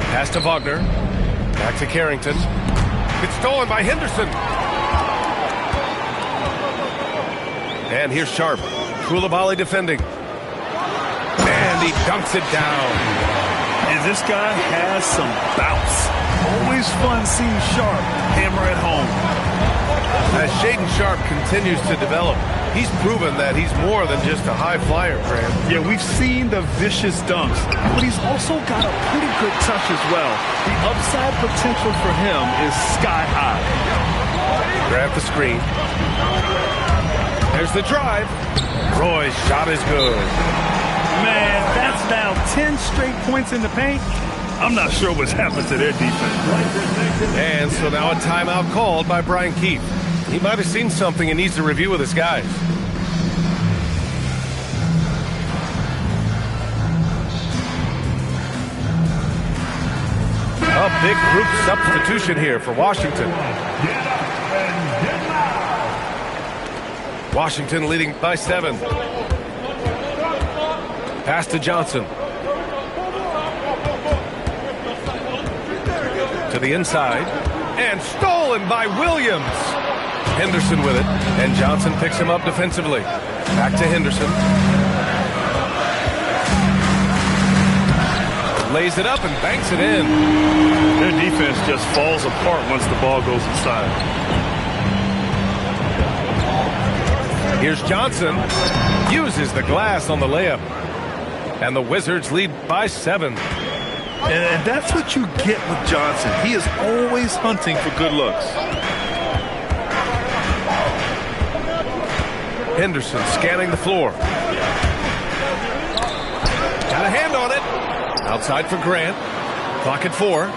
Pass to Wagner. Back to Carrington. It's stolen by Henderson. And here's Sharp. Coulibaly defending. And he dunks it down. And this guy has some bounce. Always fun seeing Sharp hammer at home. As Shaedon Sharpe continues to develop, he's proven that he's more than just a high flyer, Grant. Yeah, we've seen the vicious dunks, but he's also got a pretty good touch as well. The upside potential for him is sky high. Grab the screen. There's the drive. Roy's shot is good. Man, that's now 10 straight points in the paint. I'm not sure what's happened to their defense. And so now a timeout called by Brian Keefe. He might have seen something and needs to review with his guys. A big group substitution here for Washington. Washington leading by 7. Pass to Johnson. To the inside. And stolen by Williams. Henderson with it. And Johnson picks him up defensively. Back to Henderson. Lays it up and banks it in. Their defense just falls apart once the ball goes inside. Here's Johnson. Uses the glass on the layup. And the Wizards lead by 7. And that's what you get with Johnson. He is always hunting for good looks. Henderson scanning the floor. Got a hand on it. Outside for Grant. Clock at 4.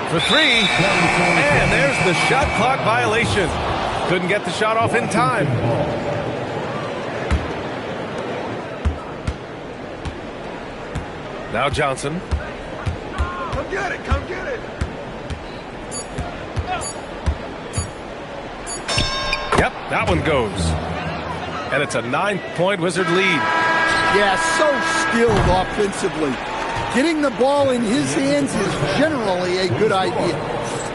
For 3. And there's the shot clock violation. Couldn't get the shot off in time. Now Johnson. Come get it, come get it. Yep, that one goes. And it's a 9-point Wizard lead. Yeah, so skilled offensively. Getting the ball in his hands is generally a good idea.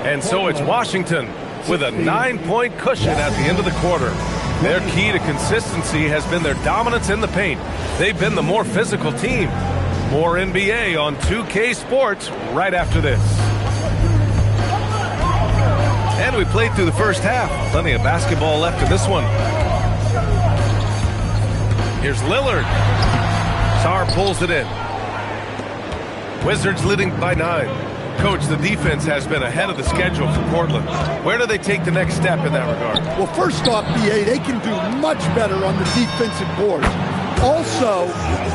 And so it's Washington with a 9-point cushion at the end of the quarter. Their key to consistency has been their dominance in the paint. They've been the more physical team. More NBA on 2K Sports right after this. And we played through the first half. Plenty of basketball left in this one. Here's Lillard. Sarr pulls it in. Wizards leading by 9. Coach, the defense has been ahead of the schedule for Portland. Where do they take the next step in that regard? Well, first off, BA, they can do much better on the defensive boards. Also,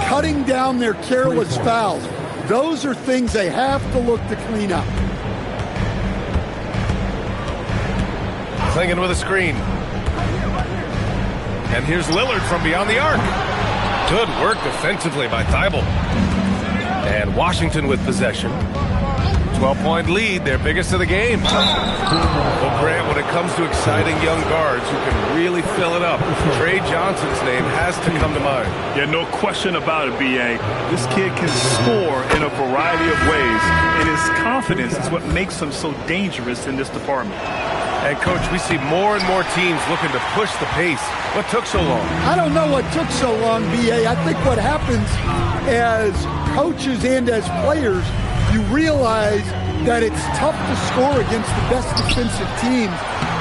cutting down their careless fouls. Those are things they have to look to clean up. Clingan with a screen. And here's Lillard from beyond the arc. Good work defensively by Thibault. And Washington with possession. 12-point lead, their biggest of the game. Well, Grant, when it comes to exciting young guards who can really fill it up, Trey Johnson's name has to come to mind. Yeah, no question about it, B.A. This kid can score in a variety of ways, and his confidence is what makes him so dangerous in this department. And, Coach, we see more and more teams looking to push the pace. What took so long? I don't know what took so long, B.A. I think what happens as coaches and as players, you realize that it's tough to score against the best defensive teams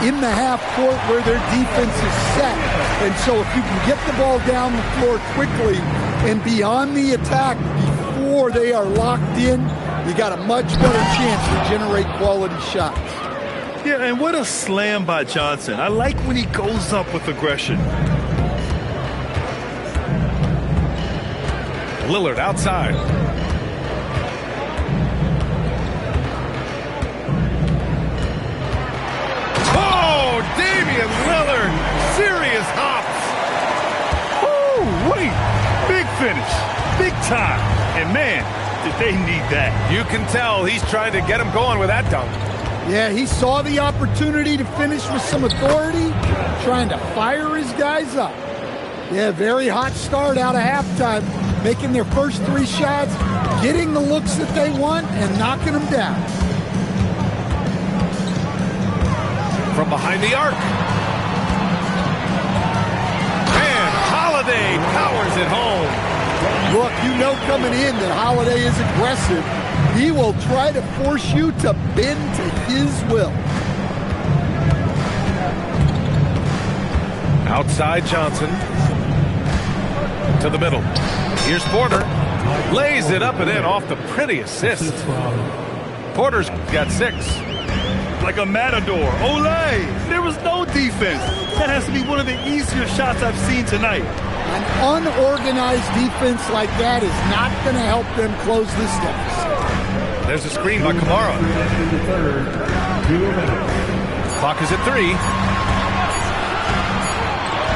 in the half court where their defense is set. And so if you can get the ball down the floor quickly and beyond the attack before they are locked in, you got a much better chance to generate quality shots. Yeah, and what a slam by Johnson. I like when he goes up with aggression. Lillard outside. Damian Lillard, serious hops. Woo, wait, big finish, big time. And man, did they need that. You can tell he's trying to get him going with that dunk. Yeah, he saw the opportunity to finish with some authority, trying to fire his guys up. Yeah, very hot start out of halftime, making their first 3 shots, getting the looks that they want, and knocking them down. From behind the arc. And Holiday powers it home. Look, you know coming in that Holiday is aggressive, He will try to force you to bend to his will. Outside Johnson. To the middle. Here's Porter. Lays it up and in off the pretty assist. Porter's got 6. Like a matador. Olay! There was no defense. That has to be one of the easier shots I've seen tonight. An unorganized defense like that is not going to help them close this deficit. There's a screen by Kamara. Clock is at 3.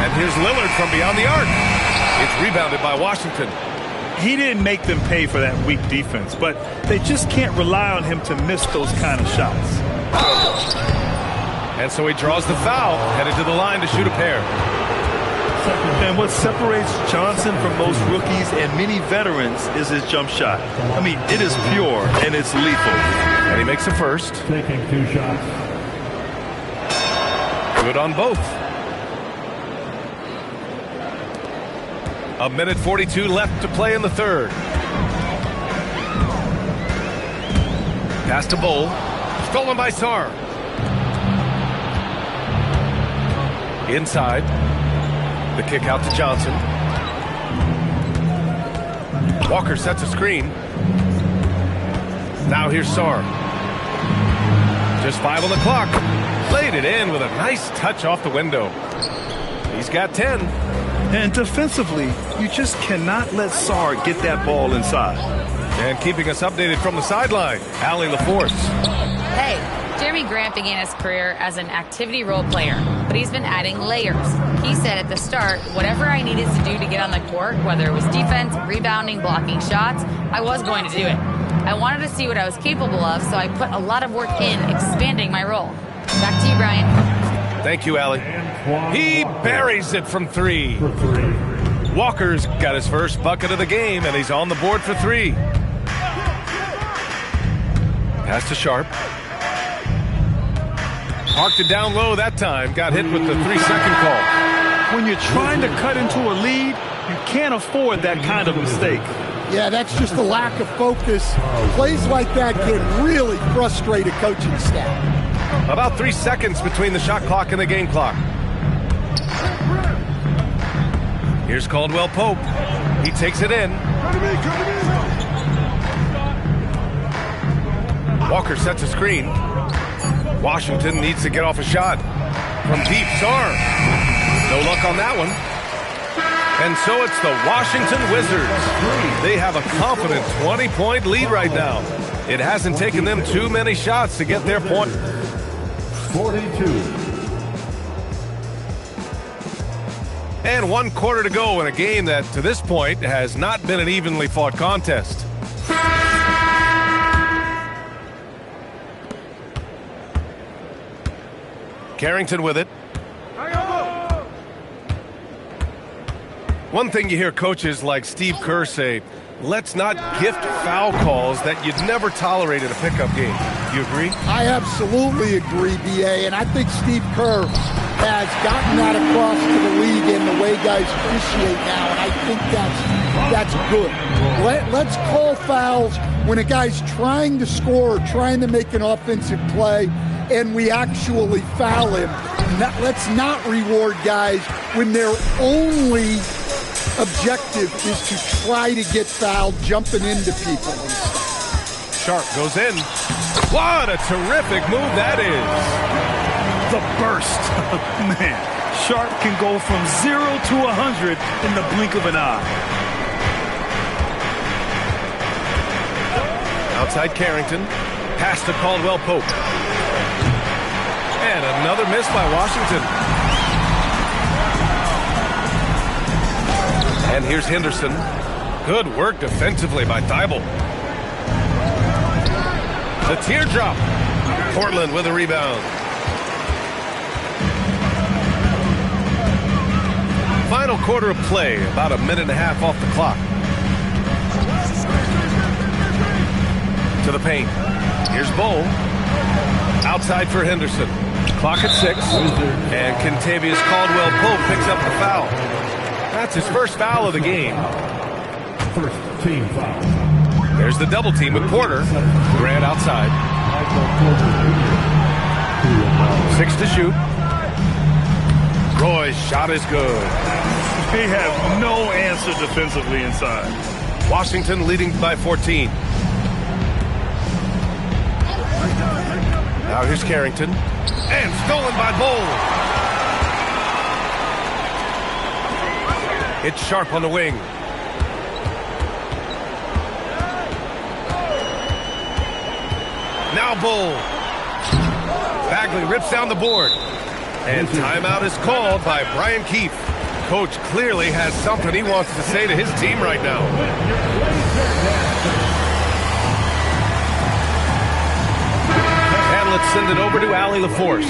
And here's Lillard from beyond the arc. It's rebounded by Washington. He didn't make them pay for that weak defense, but they just can't rely on him to miss those kind of shots. And so he draws the foul, headed to the line to shoot a pair. And what separates Johnson from most rookies and many veterans is his jump shot. I mean, it is pure and it's lethal. And he makes a first. Taking 2 shots. Good on both. A minute 42 left to play in the third. Pass to Bull. Stolen by Sarr. Inside. The kick out to Johnson. Walker sets a screen. Now here's Sarr. Just 5 on the clock. Played it in with a nice touch off the window. He's got 10. And defensively, you just cannot let Sarr get that ball inside. And keeping us updated from the sideline, Allie LaForce. Hey, Jeremy Grant began his career as an activity role player, but he's been adding layers. He said at the start, whatever I needed to do to get on the court, whether it was defense, rebounding, blocking shots, I was going to do it. I wanted to see what I was capable of, so I put a lot of work in expanding my role. Back to you, Brian. Thank you, Allie. He buries it from 3. Walker's got his first bucket of the game, and he's on the board for 3. Pass to Sharp. Parked it down low that time. Got hit with the 3-second call. When you're trying to cut into a lead, you can't afford that kind of mistake. Yeah, that's just a lack of focus. Plays like that can really frustrate a coaching staff. About 3 seconds between the shot clock and the game clock. Here's Caldwell Pope. He takes it in. Walker sets a screen. Washington needs to get off a shot. From deep, Sarr. No luck on that one. And so it's the Washington Wizards. They have a confident 20-point lead right now. It hasn't taken them too many shots to get their point. 42. And 1 quarter to go in a game that, to this point, has not been an evenly fought contest. Carrington with it. One thing you hear coaches like Steve Kerr say, let's not gift foul calls that you'd never tolerate in a pickup game. You agree? I absolutely agree, B.A., and I think Steve Kerr has gotten that across to the league in the way guys officiate now, and I think that's good. Let's call fouls when a guy's trying to score or trying to make an offensive play and we actually foul him. Let's not reward guys when their only objective is to try to get fouled jumping into people. Sharp goes in. What a terrific move that is. The burst. Man, Sharp can go from 0 to 100 in the blink of an eye. Outside Carrington. Pass to Caldwell Pope. And another miss by Washington. And here's Henderson. Good work defensively by Thibault. The teardrop. Portland with a rebound. Final quarter of play, about a minute and a half off the clock. To the paint. Here's Bull. Outside for Henderson. Clock at 6. And Kentavious Caldwell Pope picks up the foul. That's his first foul of the game. First team foul. There's the double team with Porter. Grant outside. 6 to shoot. Roy's shot is good. They have no answer defensively inside. Washington leading by 14. Now here's Carrington. And stolen by Bol. It's Sharp on the wing. Now Bol. Bagley rips down the board. And timeout is called by Brian Keefe. Coach clearly has something he wants to say to his team right now. And let's send it over to Allie LaForce.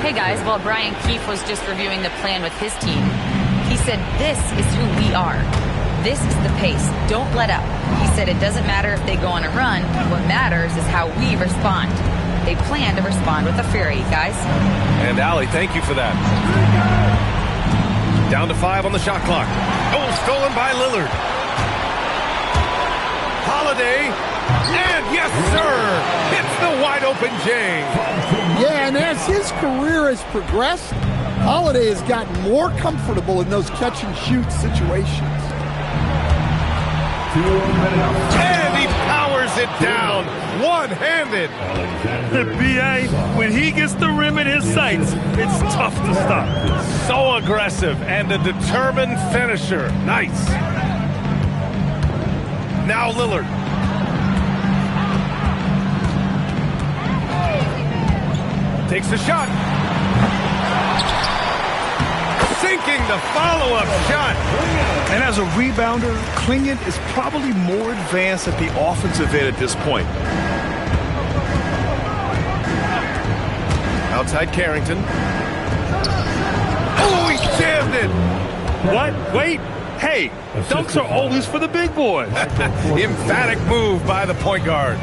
Hey guys, while Brian Keefe was just reviewing the plan with his team, he said this is who we are. This is the pace. Don't let up. He said it doesn't matter if they go on a run. What matters is how we respond. They plan to respond with a fury, guys. And Allie, thank you for that. Down to 5 on the shot clock. Oh, stolen by Lillard. Holiday. And yes, sir. Hits the wide open J. Yeah, and as his career has progressed, Holiday has gotten more comfortable in those catch-and-shoot situations. And he powers it down, one-handed. B.A., when he gets the rim in his sights, it's tough to stop. So aggressive and a determined finisher. Nice. Now Lillard. Takes the shot. Sinking the follow-up shot. And as a rebounder, Clingan is probably more advanced at the offensive end at this point. Outside Carrington. Oh, he jammed it. What? Wait. Hey, dunks are always for the big boys. Emphatic move by the point guard.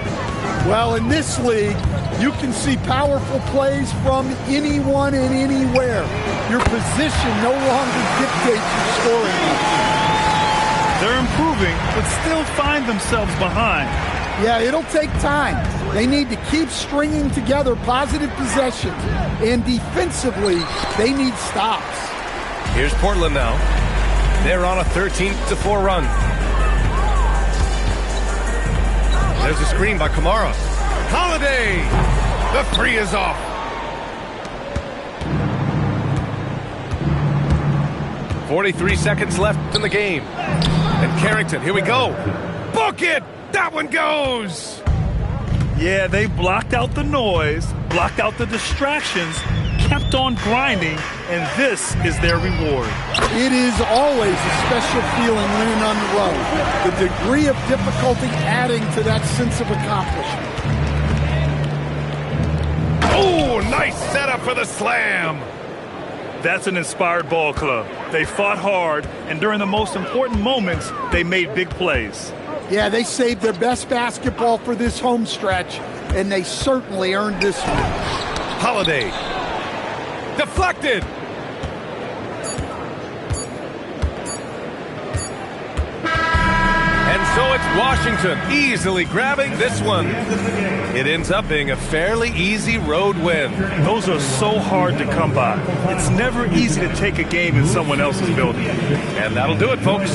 Well, in this league, you can see powerful plays from anyone and anywhere. Your position no longer dictates your scoring. They're improving, but still find themselves behind. Yeah, it'll take time. They need to keep stringing together positive possessions. And defensively, they need stops. Here's Portland now. They're on a 13-4 run. There's a screen by Kamara. Holiday! The 3 is off. .43 seconds left in the game. And Carrington, here we go. Book it! That one goes! Yeah, they blocked out the noise, blocked out the distractions, kept on grinding, and this is their reward. It is always a special feeling winning on the road. The degree of difficulty adding to that sense of accomplishment. Oh, nice setup for the slam. That's an inspired ball club. They fought hard, and during the most important moments, they made big plays. Yeah, they saved their best basketball for this home stretch, and they certainly earned this one. Holiday. Deflected. And so it's Washington easily grabbing this one. It ends up being a fairly easy road win. Those are so hard to come by. It's never easy to take a game in someone else's building. And that'll do it, folks.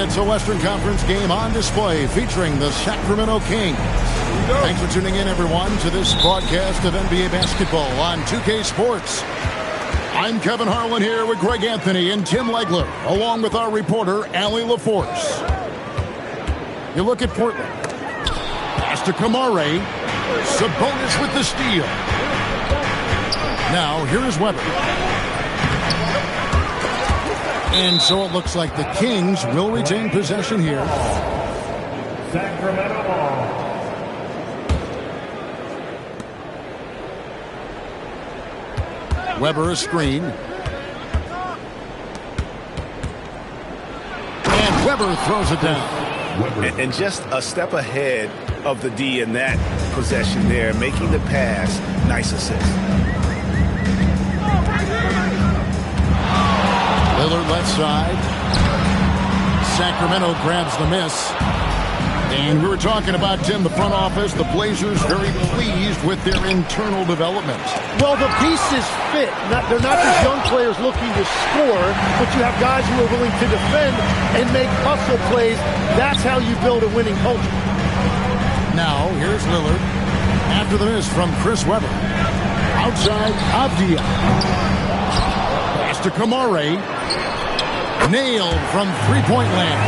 It's a Western Conference game on display featuring the Sacramento Kings. Thanks for tuning in, everyone, to this broadcast of NBA basketball on 2K Sports. I'm Kevin Harlan here with Greg Anthony and Tim Legler, along with our reporter, Allie LaForce. You look at Portland. Pass to Kamare. Sabonis with the steal. Now, here is Weber. And so it looks like the Kings will retain possession here. Sacramento ball. Weber a screen. And Weber throws it down. And just a step ahead of the D in that possession there, making the pass. Nice assist. Lillard left side. Sacramento grabs the miss. And we were talking about, Tim, the front office, the Blazers very pleased with their internal development. Well, the pieces fit. They're not just young players looking to score, but you have guys who are willing to defend and make hustle plays. That's how you build a winning culture. Now, here's Lillard. After the miss from Chris Webber. Outside, Avdia. Pass to Kamare. Nailed from three-point land.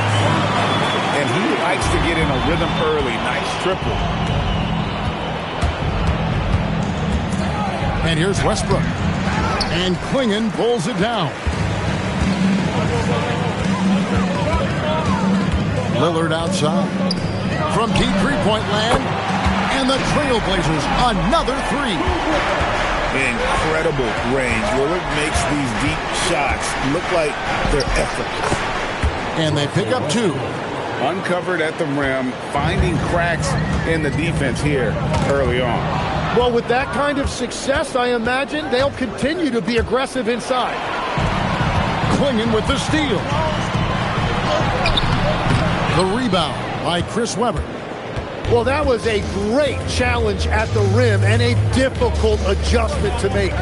And he likes to get in a rhythm early. Nice triple. And here's Westbrook. And Klingon pulls it down. Lillard outside. From deep three-point land. And the Trailblazers, another three. Incredible range. Lillard makes these deep shots look like they're effortless. And they pick up two. Uncovered at the rim, finding cracks in the defense here early on. Well, with that kind of success, I imagine they'll continue to be aggressive inside. Klingon with the steal. The rebound by Chris Webber. Well, that was a great challenge at the rim and a difficult adjustment to make.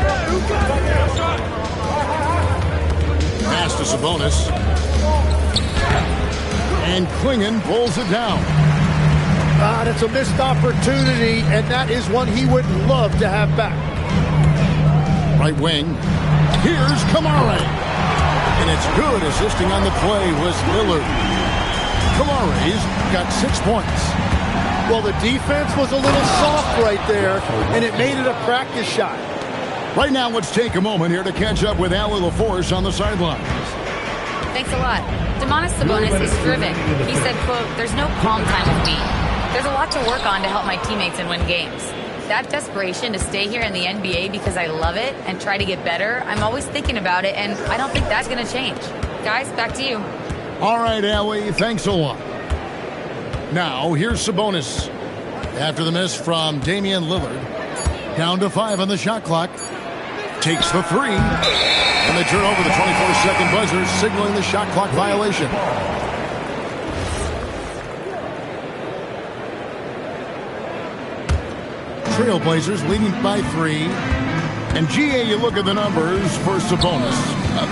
Pass to Sabonis. And Klingon pulls it down. That's a missed opportunity, and that is one he would love to have back. Right wing. Here's Kamare. And it's good. Assisting on the play was Lillard. Kamare's got 6 points. Well, the defense was a little soft right there, and it made it a practice shot. Right now, let's take a moment here to catch up with Allie LaForce on the sidelines. Thanks a lot. Domantas Sabonis is driven. He said, quote, "There's no calm time with me. There's a lot to work on to help my teammates and win games. That desperation to stay here in the NBA because I love it and try to get better, I'm always thinking about it, and I don't think that's going to change." Guys, back to you. All right, Allie, thanks a lot. Now, here's Sabonis. After the miss from Damian Lillard. Down to 5 on the shot clock. Takes the three. And they turn over the 24-second buzzer, signaling the shot clock violation. Trailblazers leading by 3. And GA, you look at the numbers for Sabonis.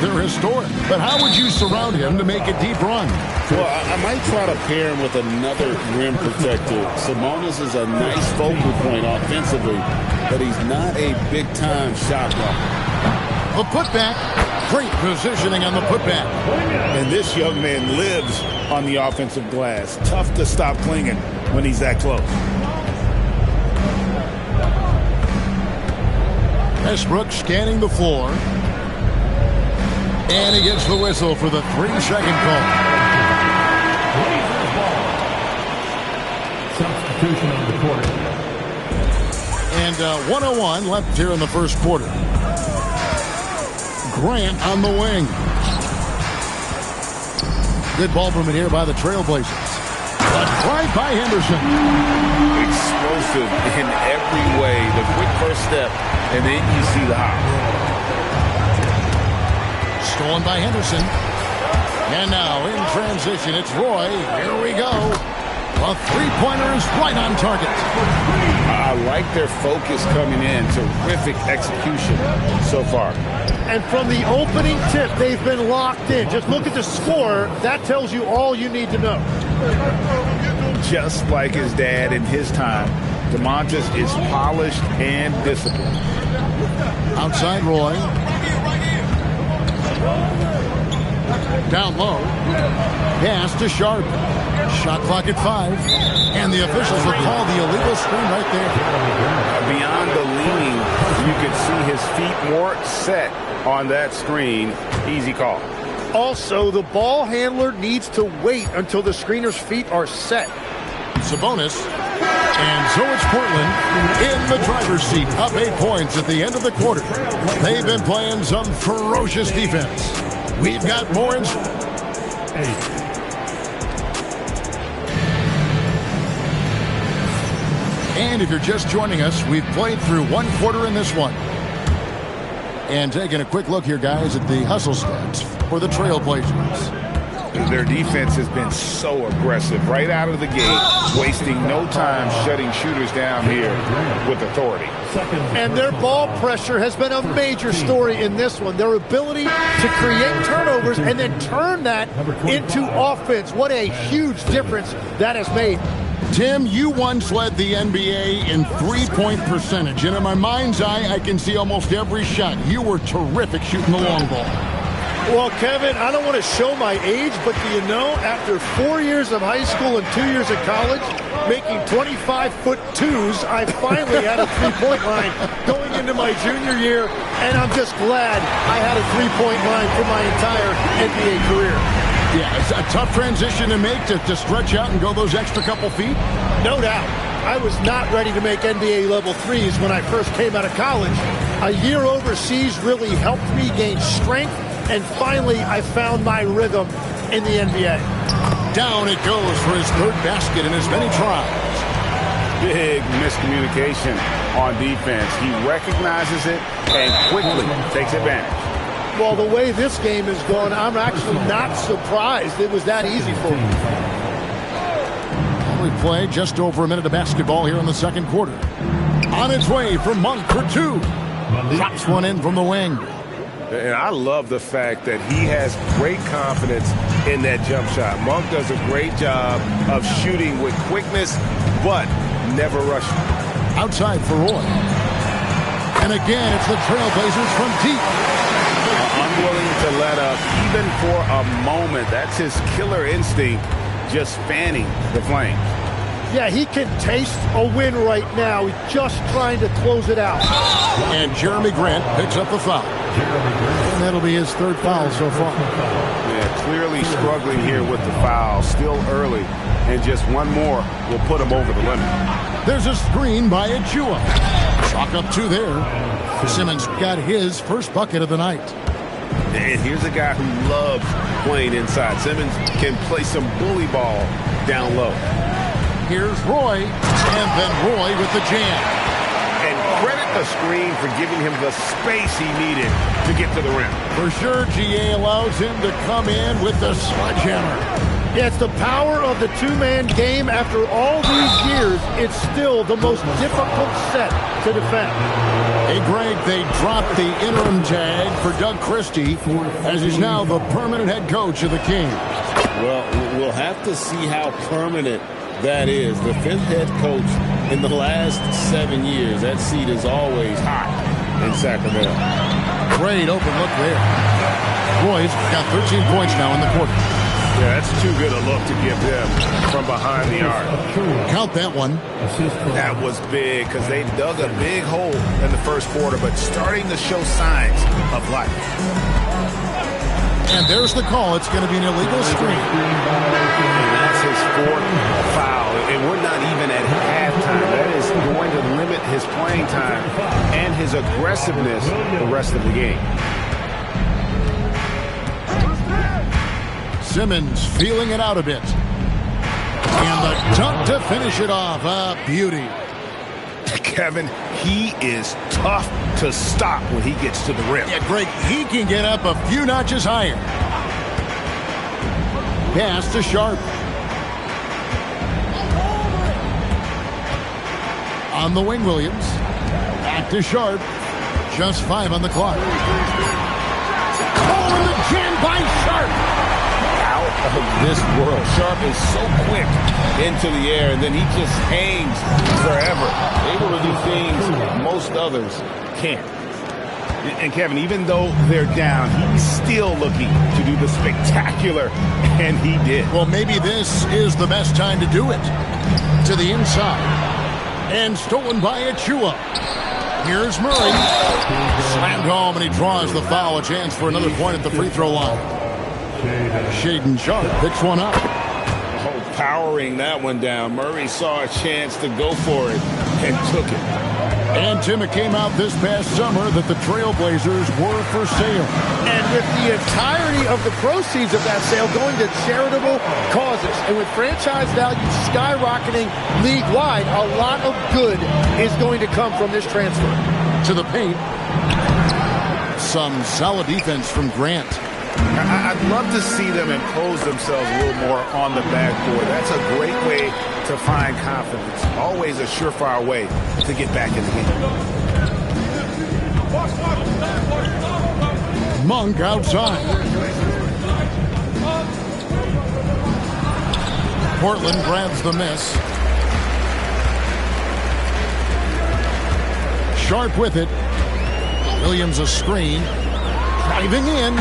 They're historic. But how would you surround him to make a deep run? Well, I might try to pair him with another rim protector. Sabonis is a nice focal point offensively, but he's not a big-time shot blocker. The putback. Great positioning on the putback. And this young man lives on the offensive glass. Tough to stop Klingon when he's that close. Westbrook scanning the floor. And he gets the whistle for the 3-second call. Substitution on the court. And 1:01 left here in the first quarter. Grant on the wing. Good ball movement here by the Trailblazers. A drive by Henderson. Explosive in every way. The quick first step, and then you see the hop. Stolen by Henderson. And now in transition, it's Roy. Here we go. A three-pointer is right on target. I like their focus coming in. Terrific execution so far. And from the opening tip, they've been locked in. Just look at the score. That tells you all you need to know. Just like his dad in his time, Domantas is polished and disciplined. Outside Roy. Down low. Pass to Sharp. Shot clock at 5. And the officials will call the illegal screen right there. Beyond the leaning, you could see his feet more set on that screen. Easy call. Also, the ball handler needs to wait until the screener's feet are set. Sabonis. And so it's Portland in the driver's seat, up 8 points at the end of the quarter. They've been playing some ferocious defense. We've got more in... And if you're just joining us, we've played through 1 quarter in this one. And taking a quick look here, guys, at the hustle stats for the Trailblazers. Their defense has been so aggressive right out of the gate, wasting no time shutting shooters down here with authority. And their ball pressure has been a major story in this one. Their ability to create turnovers and then turn that into offense. What a huge difference that has made. Tim, you once led the NBA in three-point percentage. And in my mind's eye, I can see almost every shot. You were terrific shooting the long ball. Well, Kevin, I don't want to show my age, but do you know, after 4 years of high school and 2 years of college, making 25-foot twos, I finally had a three-point line going into my junior year, and I'm just glad I had a three-point line for my entire NBA career. Yeah, it's a tough transition to make to stretch out and go those extra couple feet. No doubt. I was not ready to make NBA level threes when I first came out of college. A year overseas really helped me gain strength. And finally, I found my rhythm in the NBA. Down it goes for his third basket in as many tries. Big miscommunication on defense. He recognizes it and quickly takes advantage. Well, the way this game is going, I'm actually not surprised it was that easy for him. We played just over a minute of basketball here in the second quarter. On its way from Monk for 2. Drops one in from the wing. And I love the fact that he has great confidence in that jump shot. Monk does a great job of shooting with quickness, but never rushing. Outside for Roy. And again, it's the Trailblazers from deep. Unwilling to let up, even for a moment. That's his killer instinct, just fanning the flames. Yeah, he can taste a win right now. He's just trying to close it out. And Jeremy Grant picks up the foul. And that'll be his third foul so far. Yeah, clearly struggling here with the foul. Still early. And just one more will put him over the limit. There's a screen by Achua. Chalk up 2 there. Simmons got his first bucket of the night. And here's a guy who loves playing inside. Simmons can play some bully ball down low. Here's Roy. And then Roy with the jam. And credit the screen for giving him the space he needed to get to the rim. For sure, GA allows him to come in with the sledgehammer. Yeah, it's the power of the two-man game. After all these years, it's still the most difficult set to defend. Hey, Greg, they dropped the interim tag for Doug Christie, as he's now the permanent head coach of the Kings. Well, we'll have to see how permanent that is. The 5th head coach in the last 7 years. That seat is always hot in Sacramento. Great open look there. Roy's got 13 points now in the quarter. Yeah, that's too good a look to give them from behind the arc. Count that one. That was big because they dug a big hole in the first quarter, but starting to show signs of life. And there's the call. It's going to be an illegal screen. And that's his 4th foul. And we're not even at halftime. That is going to limit his playing time and his aggressiveness the rest of the game. Simmons feeling it out a bit. And the dunk to finish it off. A beauty. Kevin, he is tough to stop when he gets to the rim. Yeah, Greg, he can get up a few notches higher. Pass to Sharp. On the wing, Williams. Back to Sharp. Just 5 on the clock. Oh, and the jam by Sharp. Out of this world. Sharp is so quick into the air, and then he just hangs forever. Able to do things most others can't. And Kevin, even though they're down, he's still looking to do the spectacular, and he did. Well, maybe this is the best time to do it. To the inside. And stolen by Achua. Here's Murray. Slammed home, and he draws the foul. A chance for another point at the free throw line. Shaedon Sharpe picks one up. Oh, powering that one down. Murray saw a chance to go for it and took it. And, Tim, it came out this past summer that the Trailblazers were for sale. And with the entirety of the proceeds of that sale going to charitable causes, and with franchise value skyrocketing league-wide, a lot of good is going to come from this transfer. To the paint. Some solid defense from Grant. I'd love to see them impose themselves a little more on the backboard. That's a great way to find confidence. Always a surefire way to get back in the game. Monk outside. Portland grabs the miss. Sharp with it. Williams a screen. Driving in.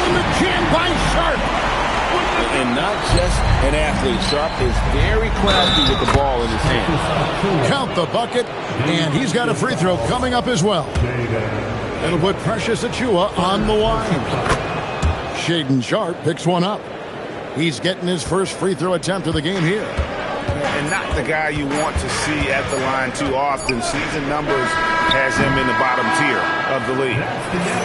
The jam by Sharp. And not just an athlete. Sharp is very crafty with the ball in his hands. Count the bucket, and he's got a free throw coming up as well. It'll put Precious Achua on the line. Shaedon Sharpe picks one up. He's getting his first free throw attempt of the game here. And not the guy you want to see at the line too often. Season numbers has him in the bottom tier of the league.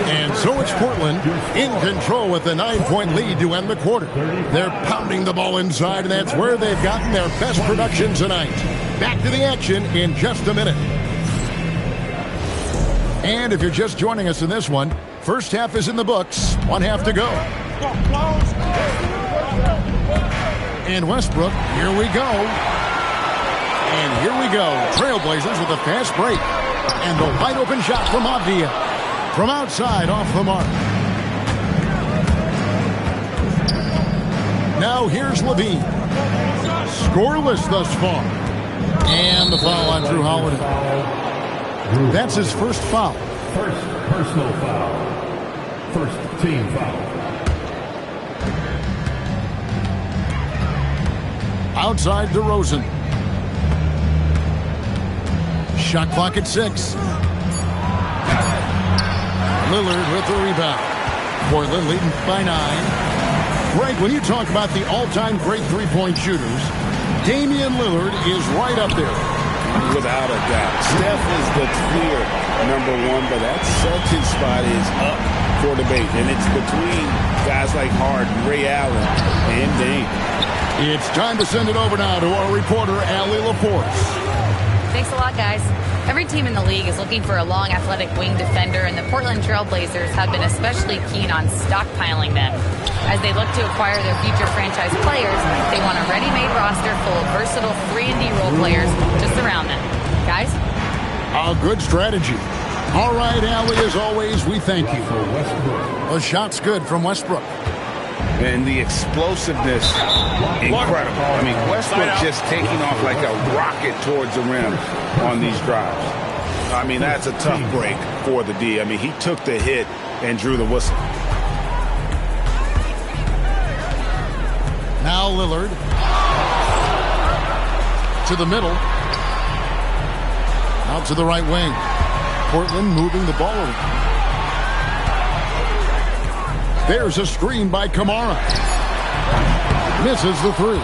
And so it's Portland in control with a 9-point lead to end the quarter. They're pounding the ball inside, and that's where they've gotten their best production tonight. Back to the action in just a minute. And if you're just joining us in this one, first half is in the books. 1 half to go. And Westbrook, here we go. And here we go. Trailblazers with a fast break. And the wide open shot from Avdia. From outside, off the mark. Now here's Levine. Scoreless thus far. And the foul on Drew Holiday. That's his first foul. First personal foul. First team foul. Outside DeRozan. Shot clock at 6. Lillard with the rebound. Portland leading by 9. Greg, when you talk about the all-time great three-point shooters, Damian Lillard is right up there. Without a doubt. Steph is the clear #1, but that second spot is up for debate. And it's between guys like Harden, Ray Allen, and Dame. It's time to send it over now to our reporter, Allie LaForce. Thanks a lot, guys. Every team in the league is looking for a long, athletic wing defender, and the Portland Trailblazers have been especially keen on stockpiling them. As they look to acquire their future franchise players, they want a ready-made roster full of versatile 3-and-D role players to surround them. Guys? A good strategy. All right, Allie, as always, we thank you. A shot's good from Westbrook. And the explosiveness, incredible. I mean, Westbrook just taking off like a rocket towards the rim on these drives. I mean, that's a tough break for the D. I mean, he took the hit and drew the whistle. Now Lillard. To the middle. Out to the right wing. Portland moving the ball over. There's a screen by Kamara. Misses the 3.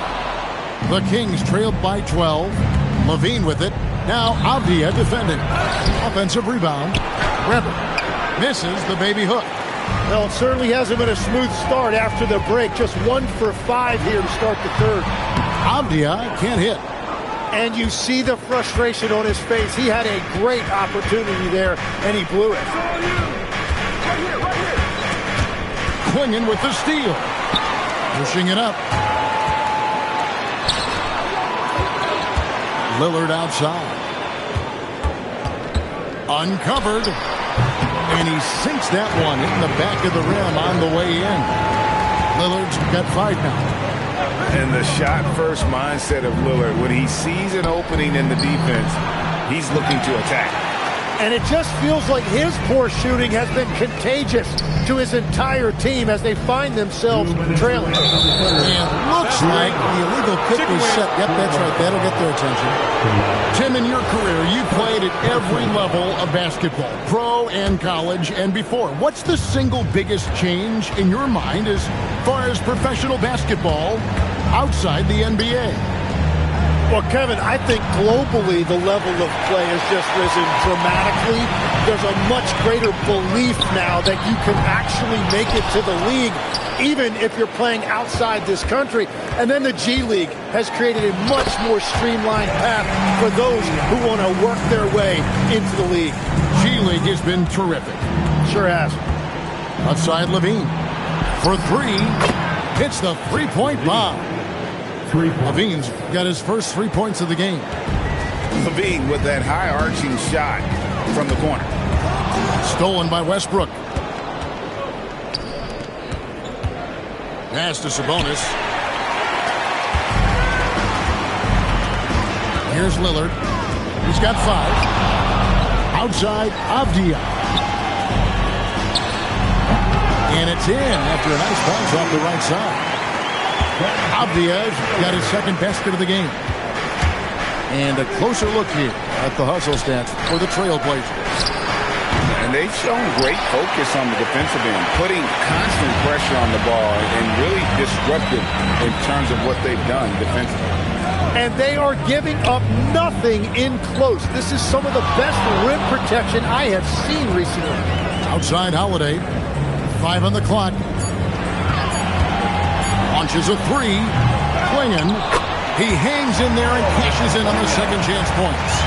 The Kings trailed by 12. Levine with it. Now Avdia defending. Offensive rebound. Rebel misses the baby hook. Well, it certainly hasn't been a smooth start after the break. Just 1 for 5 here to start the third. Avdia can't hit. And you see the frustration on his face. He had a great opportunity there, and he blew it. Clingan with the steal. Pushing it up. Lillard outside. Uncovered. And he sinks that one in the back of the rim on the way in. Lillard's got 5 now. And the shot-first mindset of Lillard, when he sees an opening in the defense, he's looking to attack. And it just feels like his poor shooting has been contagious to his entire team as they find themselves trailing. And looks like the illegal kick was set. Yep, that's right. That'll get their attention. Tim, in your career, you played at every level of basketball, pro and college and before. What's the single biggest change in your mind as far as professional basketball outside the NBA? Well, Kevin, I think globally the level of play has just risen dramatically. There's a much greater belief now that you can actually make it to the league, even if you're playing outside this country. And then the G League has created a much more streamlined path for those who want to work their way into the league. G League has been terrific. Sure has. Outside Levine for 3. Hits the three-point bomb. Levine's got his first 3 points of the game. Levine with that high-arching shot from the corner. Stolen by Westbrook. Pass to Sabonis. Here's Lillard. He's got 5. Outside, Avdia. And it's in after a nice bounce off the right side. Avdia's got his second basket of the game. And a closer look here at the hustle stats for the Trailblazers. And they've shown great focus on the defensive end, putting constant pressure on the ball and really disruptive in terms of what they've done defensively. And they are giving up nothing in close. This is some of the best rim protection I have seen recently. Outside Holiday. 5 on the clock. Launches a 3. Klingon. He hangs in there and cashes in on the second chance points.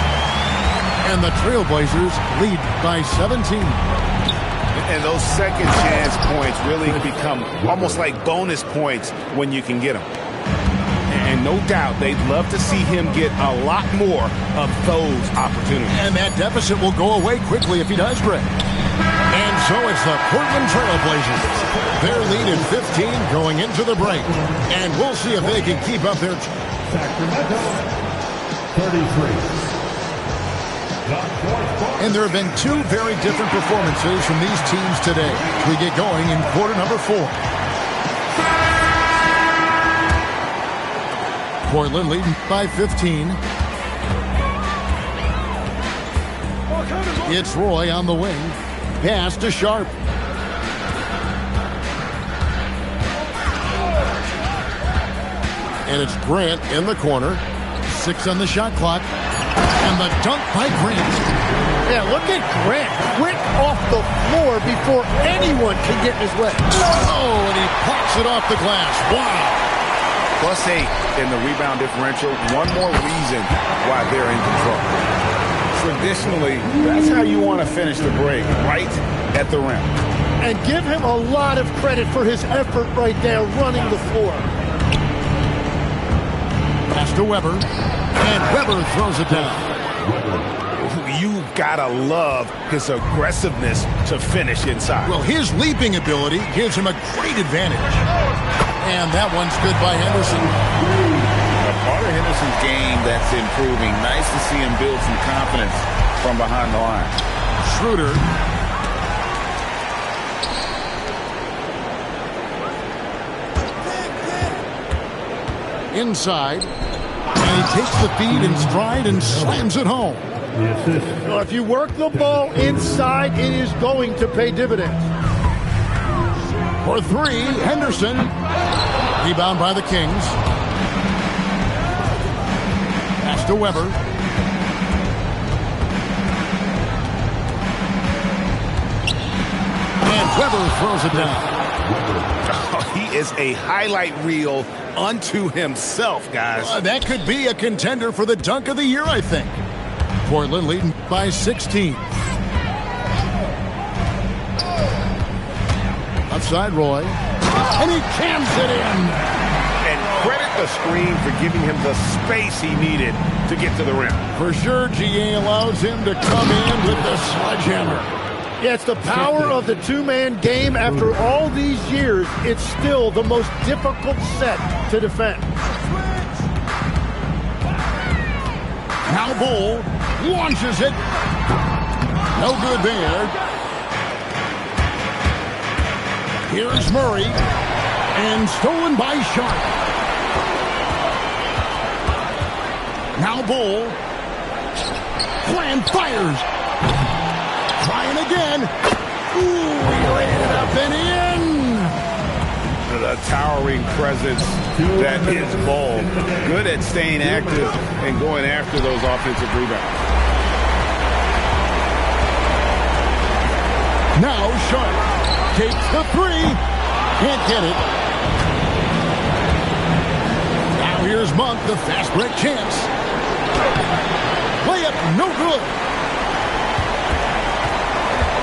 And the Trailblazers lead by 17. And those second chance points really become almost like bonus points when you can get them. And no doubt they'd love to see him get a lot more of those opportunities. And that deficit will go away quickly if he does, Greg. And so it's the Portland Trailblazers. Their lead in 15 going into the break. And we'll see if they can keep up their... Sacramento, 33. And there have been 2 very different performances from these teams today. We get going in quarter number 4. Portland leading by 15. It's Roy on the wing. Pass to Sharp. And it's Grant in the corner. 6 on the shot clock. And the dunk by Grant. Yeah, look at Grant. Quick off the floor before anyone can get in his way. Oh, and he pops it off the glass. Wow. +8 in the rebound differential. One more reason why they're in control. Traditionally, that's how you want to finish the break, right at the rim. And give him a lot of credit for his effort right there running the floor. Pass to Weber. And Weber throws it down. You've got to love his aggressiveness to finish inside. Well, his leaping ability gives him a great advantage. And that one's good by Henderson. Part of Henderson's game that's improving. Nice to see him build some confidence from behind the line. Schroeder. Inside. And he takes the feed in stride and slams it home. Well, if you work the ball inside, it is going to pay dividends. For 3, Henderson. Rebound by the Kings. Pass to Weber. And Weber throws it down. Oh, he is a highlight reel unto himself, guys. That could be a contender for the dunk of the year, I think. Portland leading by 16. Outside Roy. And he cams it in. And credit the screen for giving him the space he needed to get to the rim. For sure, GA allows him to come in with the sledgehammer. Yeah, it's the power of the two-man game. After all these years, it's still the most difficult set to defend. Now Bull launches it. No good there. Here's Murray. And stolen by Sharp. Now Bull. Flan fires. Trying again. Ooh, he laid it up and in. The towering presence that is Bull. Good at staying active and going after those offensive rebounds. Now Sharp takes the three. Can't get it. Now here's Monk, the fast break chance. Layup, no good.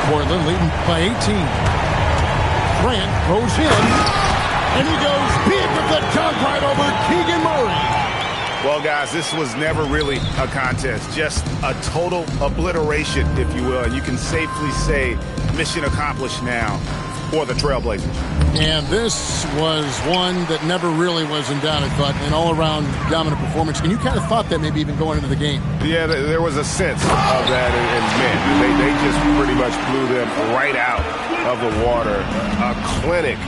Portland leading by 18. Grant goes in, and he goes big with the dunk right over Keegan Murray. Well, guys, this was never really a contest, just a total obliteration, if you will. And you can safely say mission accomplished now for the Trailblazers. And this was one that never really was in doubt, I thought, an all-around dominant performance. And you kind of thought that maybe even going into the game. Yeah, there was a sense of that, and man, they just pretty much blew them right out of the water. A clinic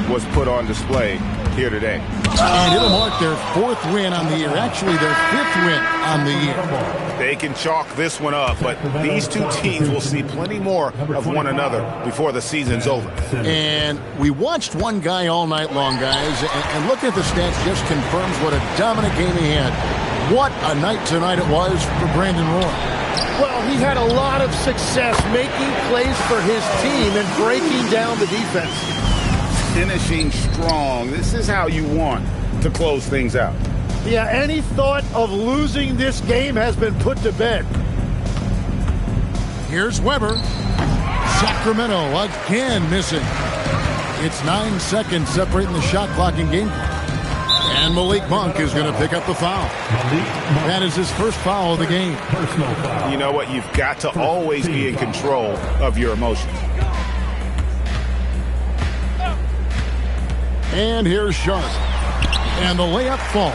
was put on display here today. And it'll mark their 4th win on the year. Actually, their 5th win on the year. They can chalk this one up, but these two teams will see plenty more of one another before the season's over. And we watched one guy all night long, guys, and looking at the stats just confirms what a dominant game he had. What a night tonight it was for Brandon Roy. Well, he had a lot of success making plays for his team and breaking down the defense. Finishing strong. This is how you want to close things out. Yeah, any thought of losing this game has been put to bed. Here's Weber. Sacramento again missing. It's 9 seconds separating the shot clock and game clock. And Malik Monk is going to pick up the foul. That is his first foul of the game. You know what? You've got to always be in control of your emotions. And here's Sharp. And the layup falls.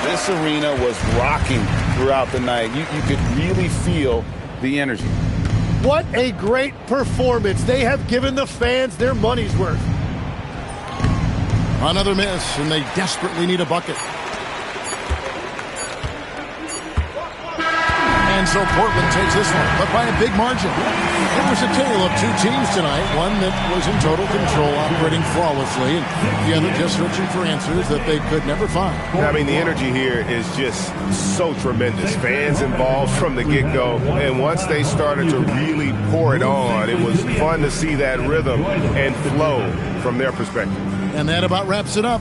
This arena was rocking throughout the night. You could really feel the energy. What a great performance. They have given the fans their money's worth. Another miss, and they desperately need a bucket. And so Portland takes this one, but by a big margin. It was a tale of two teams tonight, one that was in total control, operating flawlessly, and the other just searching for answers that they could never find. I mean, the energy here is just so tremendous. Fans involved from the get-go, and once they started to really pour it on, it was fun to see that rhythm and flow from their perspective. And that about wraps it up.